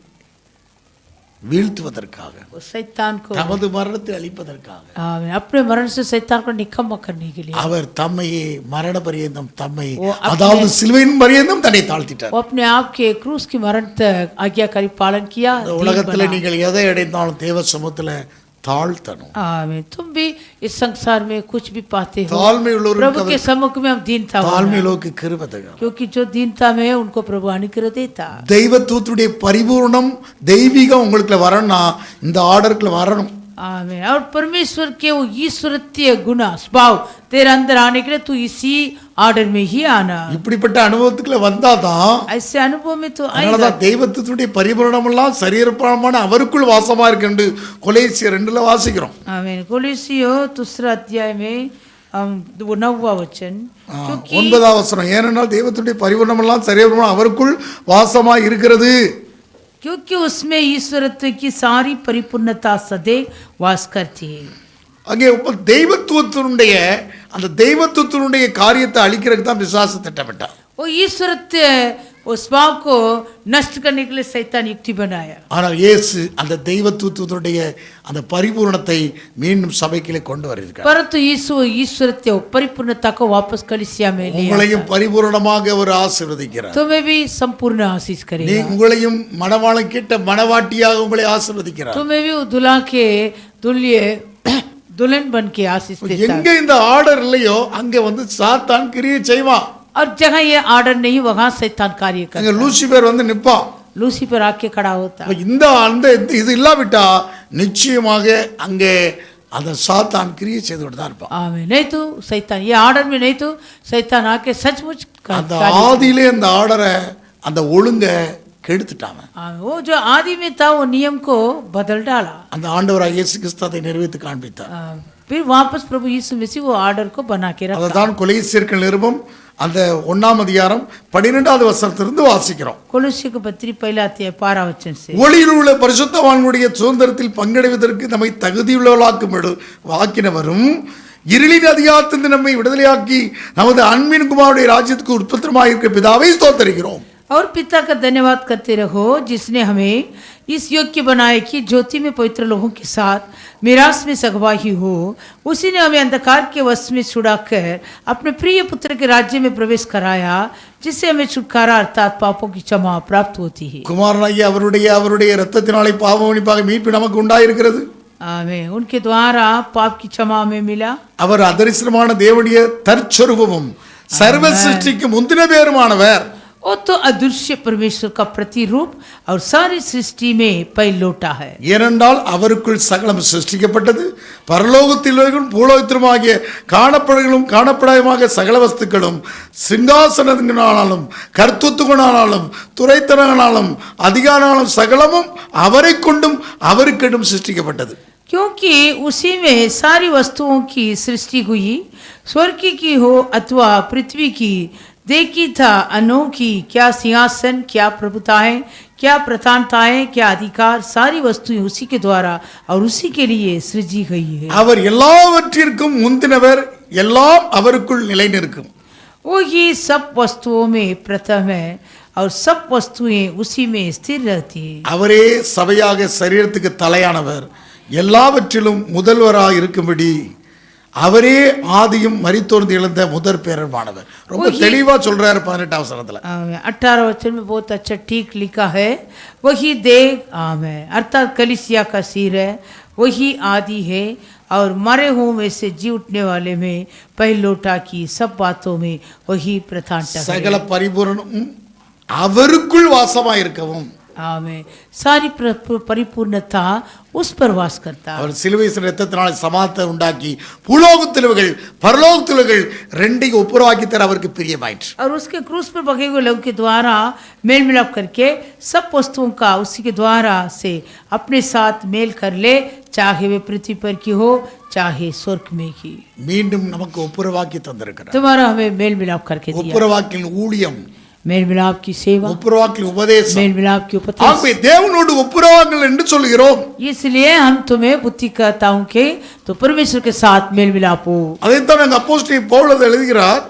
வீழ்த்துவதற்காக, वो शैतान को தமது மரணத்தை அளிப்பதற்காக आमीन, अपने मरण से शैतान को निकम्मा करने के लिए அவர் தம்மையே மரண பரியந்தம் தம்மை ஓ, அப்படி- அதாவது சிலுவையின் பரியந்தம் தன்னை தாழ்த்திட்டார். वो अपने आप के क्रूस की मरण तक आज्ञाकारी पालन किया। இந்த दीन உலகத்துல बना। நீங்கள் எதை அடைந்தாலும் தேவ சமூகத்துல தாழ்த்தணும். आमीन। तुम भी इस संसार में कुछ भी पाते हो, தாழ்மை प्रभु உள்ளவருக்கு के सम्मुख में हम दीनता होना, தாழ்மை உள்ளவருக்கு கிருபை தரும். क्योंकि जो दीनता में है उनको प्रभु अनुग्रह देता। தெய்வத்துவத்துடைய பரிபூர்ணம் தெய்வீகம் உங்களுக்கு வரணும்னா இந்த ஆர்டருக்குள்ள வரணும். आमीन। और परमेश्वर के वो ईश्वरीय गुण स्वभाव तेरे अंदर आने के लिए तू इसी ऑर्डर में ही आना। இப்படிப்பட்ட அனுபவத்துக்குள்ள வந்தாதான், ऐसे अनुभव में तो आएगा। அதனாலதான் தெய்வத்துவத்துடைய பரிபூரணம் எல்லாம் சரீரமான அவருக்குள் வாசமா இருக்கு கொலோசியர் 2ல வாசிக்கிறோம். आमीन। कोलोसियों दूसरा अध्याय में हम वो 9वां वचन, क्योंकि 9வது வசனம், ஏனென்றால் தெய்வத்துடைய பரிபூரணம் எல்லாம் சரீரமான அவருக்குள் வாசமா இருக்கிறது. क्योंकि उसमें ईश्वरत्व की सारी परिपूर्णता सदैव वास करती है। அங்கே தெய்வத்துவத்தினுடைய அந்த தெய்வத்துவத்தினுடைய காரியத்தை அழிக்கிறதுக்கு தான் பிசாசு திட்டமிட்டான். वो ईश्वरत्व उस स्वभाव को नष्ट करने के लिए शैतान युक्ति बनाया। ஆனால் இயேசு அந்த தெய்வத்துவத்தினுடைய அந்த பரிபூரணத்தை மீண்டும் சபைக்குள்ளே கொண்டு வருகிறார். परंतु यीशु ईश्वरत्व परिपूर्णता को वापस कलीसिया में ले உங்களையும் பரிபூரணமாக அவர் ஆசீர்வதிக்கிறார். तुम्हें भी संपूर्ण आशीष நீ करेगा। உங்களையும் மணவாளன் கிட்ட மணவாட்டியாக உங்களை ஆசீர்வதிக்கிறார். तुम्हें भी दुल्हा के तुल्य दुल्हन बन के आशीष देता எங்க है। இந்த ஆர்டர் இல்லையோ அங்க சாத்தான் கிரியை செய்வான். और जहाँ ये आर्डर नहीं वहाँ शैतान कार्य அங்க करता है। லூசிபர் நிப்பான். लूसीफर आके खड़ा होता है। இந்த அந்த இது இல்லாவிட்டா நிச்சயமாக அங்கே அந்த சாத்தான் கிரியை செய்துட்டு தான் இருப்பான். आमीन। नहीं तो शैतान ये आर्डर में नहीं तो शैतान आके सचमुच அந்த ஆதியிலே அந்த ஆர்டரை அந்த ஒழுங்க கெடுத்துட்டாங்க. वो जो आदि में था वो नियम को बदल डाला। அந்த ஆண்டவராகிய இயேசு கிறிஸ்து அதை நிறைவேற்றி காண்பித்தார். फिर वापस प्रभु यीशु मसीह वो आर्डर को बना के रखा। அதுதான் கொலோசியர்கள் நிருபம் அந்த 1ஆம் அதிகாரம் 12வது வசனத்திலிருந்து வாசிக்கிறோம். कोलोसी को पत्री पहला अध्याय 12 वचन से, ஒளியில் உள்ள பரிசுத்தவான்களுடைய சுதந்திரத்தில் பங்கடைவதற்கு நம்மை தகுதியுள்ளவர்களாக்கும் வாக்கினவரும் இருளின் அதிகாரத்திலிருந்து நம்மை விடுதலையாக்கி நமது அன்பின் குமாரனுடைய ராஜ்யத்துக்கு உட்பத்திரமாக இருக்கிற பிதாவை ஸ்தோத்திரிக்கிறோம். और पिता का धन्यवाद करते रहो जिसने हमें इस योग्य बनाए कि ज्योति में पवित्र लोगों के साथ मिरास में सगवाही हो। उसी ने हमें अंधकार के वश में छुड़ाकर अपने प्रिय पुत्र के राज्य में प्रवेश कराया, जिससे हमें छुटकारा अर्थात पापों की क्षमा प्राप्त होती है। குமாரனாகிய அவருடைய இரத்தத்தினாலே பாவ மன்னிப்பாக மீட்பு நமக்கு உண்டாயிருக்கிறது. आमीन। उनके द्वारा पाप की क्षमा हमें मिला। அவர் அதரிசனமான தேவனுடைய தற்சொரூபமும் சர்வ சிருஷ்டிக்கு முந்தின பேருமானவர். वो तो अदृश्य परमेश्वर का प्रतिरूप और सारी सृष्टि में पहिलोटा है। ஏனென்றால் அவருக்குள் சகலம் சிருஷ்டிக்கப்பட்டது, பரலோகத்திலும் பூலோகத்திலுமாகிய காணப்படுகளும் காணப்படாயமாக சகல வஸ்துக்களும் சிங்காசனங்களாலும் கர்த்தத்துவங்களாலும் துரைத்தனங்களாலும் அதிகாரங்களும் சகலமும் அவரை கொண்டும் அவருக்கெடும் சிருஷ்டிக்கப்பட்டது. क्योंकि उसी में सारी वस्तुओं की सृष्टि हुई, स्वर्ग की हो अथवा पृथ्वी की, देखी था अनोखी, क्या सिंहासन, क्या प्रभुताएं, क्या प्रधानताएं, क्या अधिकार, सारी वस्तुएं उसी के द्वारा और उसी के लिए सृजी गई है। அவர் எல்லாவற்றிற்கும் முந்தினவர், எல்லாம் அவருக்குள் நிலை நிற்கும். वो ही सब वस्तुओं में प्रथम है और सब वस्तुएं उसी में स्थिर रहती है। அவரே சபையாக சரீரத்துக்கு தலையானவர், எல்லாவற்றிலும் முதல்வராக இருக்கும்படி அவரே ஆதியும் மரித்தோர்ந்து எழுந்த முதற் பேரமானவர். ரொம்ப தெளிவா சொல்றாரு 18ஆம் வசனத்துல. 18 वचन में बहुत अच्छा ठीक लिखा है, वही देह आम है अर्थात कलीसिया का सिर है, वही आदि है और मरे हुओं में से जी उठने वाले में पहिलोटा की सब बातों में वही प्रधानता है। சகல பரிபூரணமும் அவருக்குள் வாசமா இருக்கவும் आमेन। सारी परिपूर्णता उस पर वास करता है। அவர் சிலுவை ரத்தத்தினால சமாதானத்தை உண்டாக்கி பூலோகத்திலவர்கள் பரலோகத்திலவர்கள் ரெண்டையும் ஒப்புரவாக்கி தர அவருக்கு பிரியமாயிற்று. और उसके क्रूस पर बगे हुए लहू के द्वारा मेल मिलाप करके सब वस्तुओं का उसी के द्वारा से अपने साथ मेल कर ले, चाहे वे पृथ्वी पर की हो चाहे स्वर्ग में की। மீண்டும் நமக்கு ஒப்புரவாக்கி தந்திருக்கிறார். तुम्हारा हमें मेल मिलाप करके दिया। ஒப்புரவாக்கின் ஊழியம், मेल मिलाप की सेवा, ஒப்புரவாக்கின் உபதேசம், मेल मिलाप की उपदेश। ஆகவே தேவனோடு ஒப்புரவாங்கள் என்று சொல்கிறோம். इसलिए हम तुम्हें बुद्धि कहता हूँ कि तो परमेश्वर के साथ मेल मिलाप हो। அதைத்தான் அங்க அப்போஸ்தலன் பவுல் எழுதுகிறார்.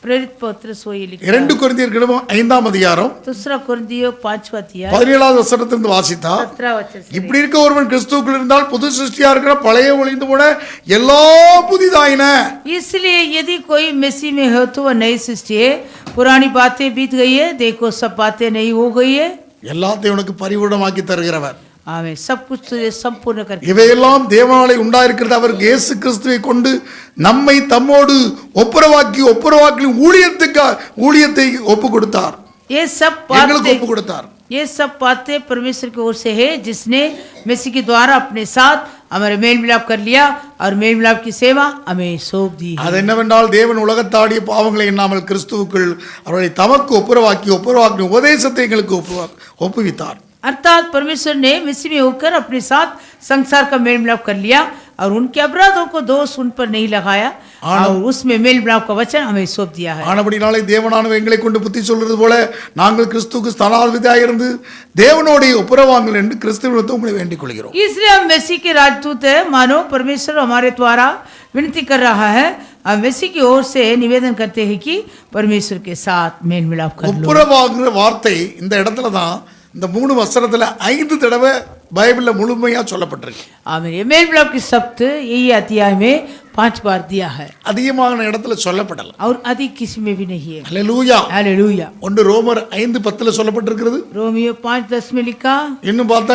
प्रेरित पत्र सोई लिखा 2 கொரிந்தியர் 5ஆம் அதிகாரம் दूसरा कोरिन्थियों 5वां अध्याय 17வது வசனத்திலிருந்து வாசித்தா, 17 वचन से। இப்படி இருக்க ஒருவன் கிறிஸ்துவுக்குள் இருந்தால் புது சிருஷ்டியா இருக்கிற, பழைய ஒழிந்து போன எல்லா புதிதாயின. इसलिए यदि कोई मसीह में हो तो वह नई सृष्टि है, पुरानी बातें बीत गई है, देखो सब बातें नई हो गई है। எல்லாத்தையும் உனக்கு பரிபூர்ணமாக்கி தருகிறவர். आमेन। सब कुछ तुझे संपूर्ण करके இவையெல்லாம் தேவனாலே உண்டாயிருக்கிறது. அவர் இயேசு கிறிஸ்துவை கொண்டு நம்மை தம்மோடு ஒப்புரவாக்கி ஊழியத்தை ஒப்பு கொடுத்தார். ये सब எங்களுக்கு ஒப்பு கொடுத்தார். ये सब बातें परमेश्वर की ओर से है, जिसने मसीह के द्वारा अपने साथ हमारे मेल मिलाप कर लिया और मेल मिलाप की सेवा हमें सौंप दी। அது என்னவென்றால் தேவன் உலகத்தாடிய பாவங்களை எண்ணாமல் கிறிஸ்துவுக்குள் அவர்களை தமக்கு ஒப்புரவாக்கி உபதேசத்தை எங்களுக்கு ஒப்புவித்தார். अर्थात परमेश्वर ने मसीह में होकर अपने साथ संसार का मेल मिलाप कर लिया और उनके अपराधों को दोष उन पर नहीं लगाया और उसमें मेल मिलाप का वचन हमें सौंप दिया है। ஆனபடினாலே தேவனானவர் எங்களை கொண்டு புத்தி சொல்றது போல நாங்கள் கிறிஸ்துவுக்கு ஸ்தானாதிபதியாக இருந்து தேவனோடு ஒப்புரவாங்கள் என்று கிறிஸ்துவிடத்தில் உங்களை வேண்டிக் கொள்கிறோம். इसलिए हम मसीह के राजदूत है, मानो परमेश्वर हमारे द्वारा विनती कर रहा है, हम मसीह की ओर से निवेदन करते हैं कि परमेश्वर के साथ मेल मिलाप कर लो। ஒப்புரவாகிற வார்த்தை இந்த இடத்துல தான் இந்த 3 வசனத்துல 5 தடவை பைபிள்ல முழுமையா சொல்லப்பட்டிருக்கு. आमीन। ये मेल मिलाप के शब्द यही अध्याय में 5 बार दिया है அதிகமான இடத்துல சொல்லப்படல. और अधिक किसी में भी नहीं है। ஹல்லேலூயா. हालेलुया। ஒன்று ரோமர் 5:10 சொல்லப்பட்டிருக்கிறது. रोमियो 5:10 में लिखा। இன்னும் பார்த்தா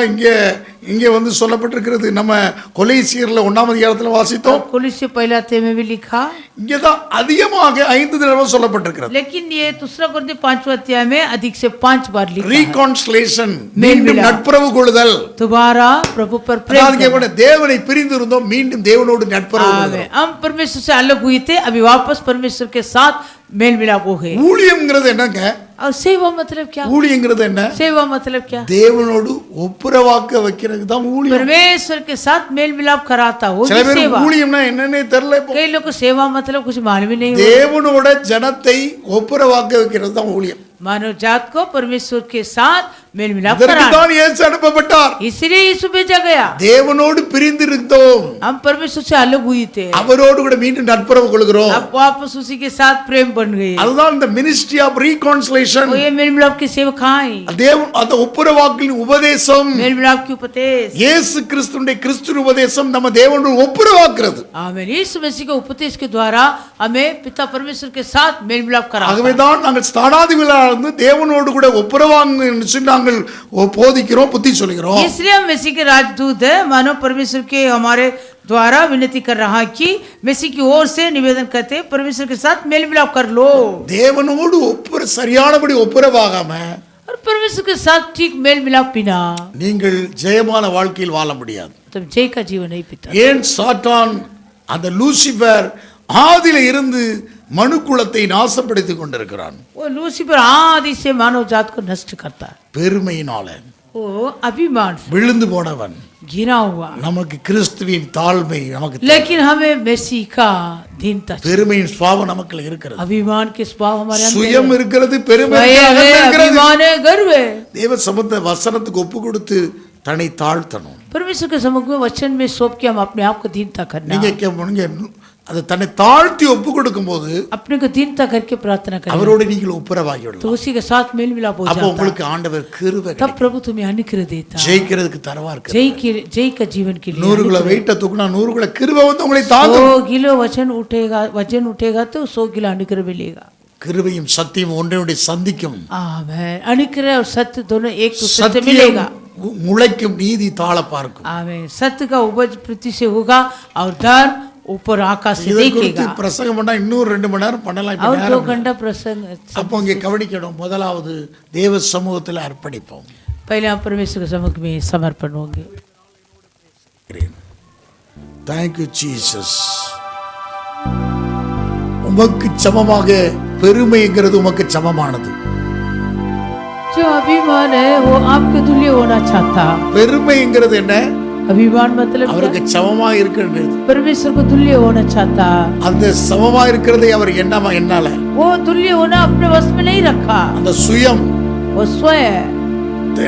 இங்கே வந்து சொல்லப்பட்டிருக்கிறது. நம்ம கொலோசியர்ல 1ஆம் அதிகாரத்துல வாசித்தோம். कोलोसियों पहला अध्याय में भी लिखा। இங்கே தான் அதிகமாக 5 தடவை சொல்லப்பட்டிருக்கிறது. लेकिन ये दूसरा कोरिन्थियों 5वां अध्याय में अधिक से 5 बार लिखा है। ரீகான்சிலேஷன், மீண்டும் நட்புறவு கொள்ளுதல். दोबारा प्रभु पर प्रेम करना। தேவனை பிரிந்து இருந்தோம், மீண்டும் தேவனோடு நட்புறவு கொள்ளுதல். हम परमेश्वर से अलग हुए थे, अभी वापस परमेश्वर के साथ मेल मिलाप हो गए। ஊழியம்ங்கிறது என்னங்க? और सेवा मतलब क्या? ஊழியங்கிறது என்ன? सेवा मतलब क्या? தேவனோடு ஒப்புரவாக்க வைக்கிறது தான் ஊழியம். परमेश्वर के साथ मेल मिलाप कराता हो சில பேர் सेवा। ஊழியம்னா என்னன்னே தெரியல. कई लोग को सेवा मतलब कुछ मालूम ही नहीं। தேவனோட ஜனத்தை ஒப்புரவாக்க வைக்கிறது தான் ஊழியம். मानव जात को परमेश्वर के साथ मेल मिलाप இதற்கு कराना। தான் இயேசு அனுப்பப்பட்டார். इसलिए यीशु भेजा गया। தேவனோடு பிரிந்து இருந்தோம், हम परमेश्वर से अलग हुए थे, அவரோடு கூட மீண்டும் நட்புறவு கொள்கிறோம். अब वापस उसी के साथ प्रेम बन गए। அதுதான் இந்த மினிஸ்ட்ரி ஆஃப் ரீகான்சிலேஷன். वो ये मेल मिलाप की सेवकाएं, தேவன் அந்த ஒப்புரவாக்கின் உபதேசம், मेल मिलाप की उपदेश, இயேசு கிறிஸ்துவின் கிறிஸ்துவின் உபதேசம் நம்ம தேவனோடு ஒப்புரவாக்குறது. आमीन। यीशु मसीह के उपदेश के द्वारा हमें पिता परमेश्वर के साथ मेल मिलाप कराता है। ஆகவே தான் நாங்கள் ஸ்தானாதிபதிகளாக இருந்து தேவனோடு கூட ஒப்புரவாங்க என்று நாங்கள் போதிக்கிறோம், புத்தி சொல்கிறோம். इसलिए हम मसीह के राजदूत है, मानो परमेश्वर के हमारे द्वारा विनती कर रहा है कि मसीह की ओर से निवेदन करते परमेश्वर के साथ मेल मिलाप कर लो। தேவனோடு சரியானபடி ஒப்புரவாகாம और परमेश्वर के साथ ठीक मेल मिलाप बिना நீங்கள் ஜெயமான வாழ்க்கையில் வாழ முடியாது. तुम जय का जीवन नहीं पीता। ஏன் சாத்தான் அந்த லூசிபர் ஆதியில இருந்து மனுக்குலத்தை நாசப்படுத்திக் கொண்டிருக்கிறான்? वो लूसीफर आदि से मानव जात को नष्ट करता है। பெருமையினால वो अभिमान से விழுந்து போனவன். गिरा हुआ, நமக்கு கிறிஸ்துவின் தாழ்மை நமக்கு, लेकिन हमें मसीह का दीनता, பெருமையின் சுபாவம் நமக்கு இருக்கிறது. अभिमान के स्वभाव हमारे अंदर சுயம் है। இருக்கிறது, பெருமை स्वयं है, இருக்கிறது. अभिमान है, गर्व है। தேவ சம்பந்த வசனத்துக்கு ஒப்பு கொடுத்து தன்னை தாழ்த்தணும். परमेश्वर के सम्मुख में वचन में सौंप के हम अपने आप को दीनता करना। நீங்க அதை தன்னை தாழ்த்தி ஒப்பு கொடுக்கும் போது अपने को दीनता करके प्रार्थना करना, அவரோடு நீங்கள் ஒப்புரவாகி तो விடலாம். उसी के साथ मेल मिलाप हो அப்போ जाता है। உங்களுக்கு ஆண்டவர் கிருபை तब கிடைக்கும். प्रभु तुम्हें अनुग्रह देता है, ஜெயிக்கிறதுக்கு தரவா இருக்கு. जय का जीवन के लिए। 100 கிலோ வெயிட்ட தூக்குனா 100 கிலோ கிருபை வந்து உங்களை தாங்கும். 100 किलो वजन उठेगा तो 100 किलो अनुग्रह मिलेगा। கிருபையும் சத்தியம் ஒன்றைய சந்திக்கும். आमीन। अनुग्रह और सत्य दोनों एक दूसरे से சத்தியம் मिलेगा। முளைக்கும், நீதி தாழ பார்க்கும். आमीन। सत्य का उपज पृथ्वी से होगा और धर्म ऊपर आकाश से இதை குறித்து देखेगा பிரசங்கம் பண்ணா இன்னும் 2 மணி நேரம் பண்ணலாம். இப்ப और 2 நேரம் இல்லை. घंटा प्रसंग அப்போ இங்கே கவனிக்கணும். முதலாவது தேவ சமூகத்தில் அர்ப்பணிப்போம். पहले आप परमेश्वर के सम्मुख में समर्पण होंगे. Thank you Jesus. உமக்கு சமமாக பெருமைங்கிறது உமக்கு சமமானது. जो अभिमान है वो आपके तुल्य होना चाहता. பெருமைங்கிறது என்ன? अभिमान मतलब அவருக்கு சமமா இருக்கிறது. परमेश्वर को तुल्य होना चाहता. அந்த சமமா இருக்கிறதை அவர் என்னால वो तुल्य होना अपने वश में नहीं रखा. அந்த சுயம் वो स्वयं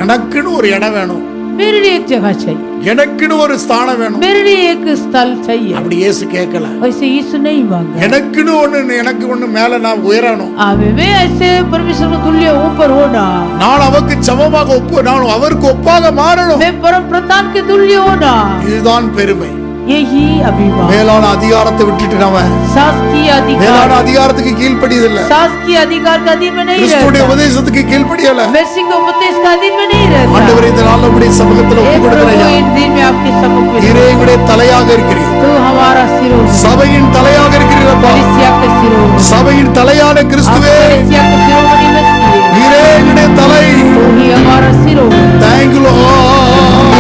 எனக்குன்னு ஒரு இடம் வேணும், मेरे लिए एक जगह चाहिए, எனக்குன்னு ஒரு ஸ்தானம் வேணும். मेरे लिए एक स्थल चाहिए. அப்படி இயேசு கேட்கல. वैसे यीशु नहीं मांगा. எனக்குன்னு ஒண்ணு, எனக்கு ஒண்ணு மேல நான் உயரணும். मैं ऐसे परमेश्वर को तुल्य ऊपर होना, நான் அவருக்கு சமமாக நான் அவருக்கு ஒப்பாக மாறணும். मैं परम प्रधान के तुल्य होना, இதுதான் பெருமை. यही अभिमान. மேலான அதிகாரத்தை விட்டுட்டு நாம शासकीय மேலான अधिकार, அதிகாரத்துக்கு கீழ்ப்படியதில்லை. शासकीय अधिकार का अधीन में नहीं கிறிஸ்துவுடைய रहता. உபதேசத்துக்கு கீழ்ப்படியல. मैसी के उपदेश का अधीन में नहीं रहता. ஆண்டவரே இந்த நாள்ல உம்முடைய சமூகத்துல हे ஒப்பு प्रभु, கொடுக்கிறேன். इन दिन में आपके सम्मुख में நீரே எங்களுடைய தலையாக இருக்கிறீர். तू हमारा सिरो, சபையின் தலையாக இருக்கிறீரப்பா. कलीसिया के सिरो, சபையின் தலையான கிறிஸ்துவே, कलीसिया के शिरोमणि मसीह, நீரே எங்களுடைய தலை. तू ही हमारा सिरो. Thank you Lord.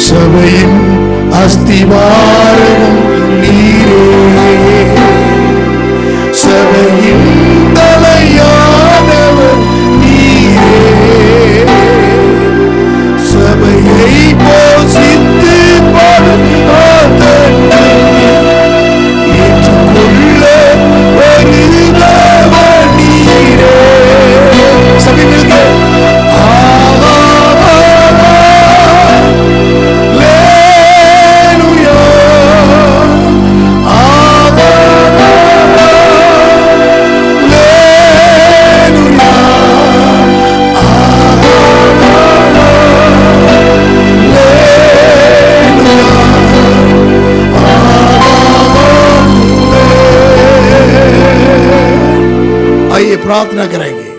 சபையின் அஸ்திவாரமும் நீரே, சபையின் தலையானவர் நீரே, சபையை போஷித்து ஏற்றுக்கொள்ள வருபவர் நீரே. சபை மில்க प्रार्थना करेंगे.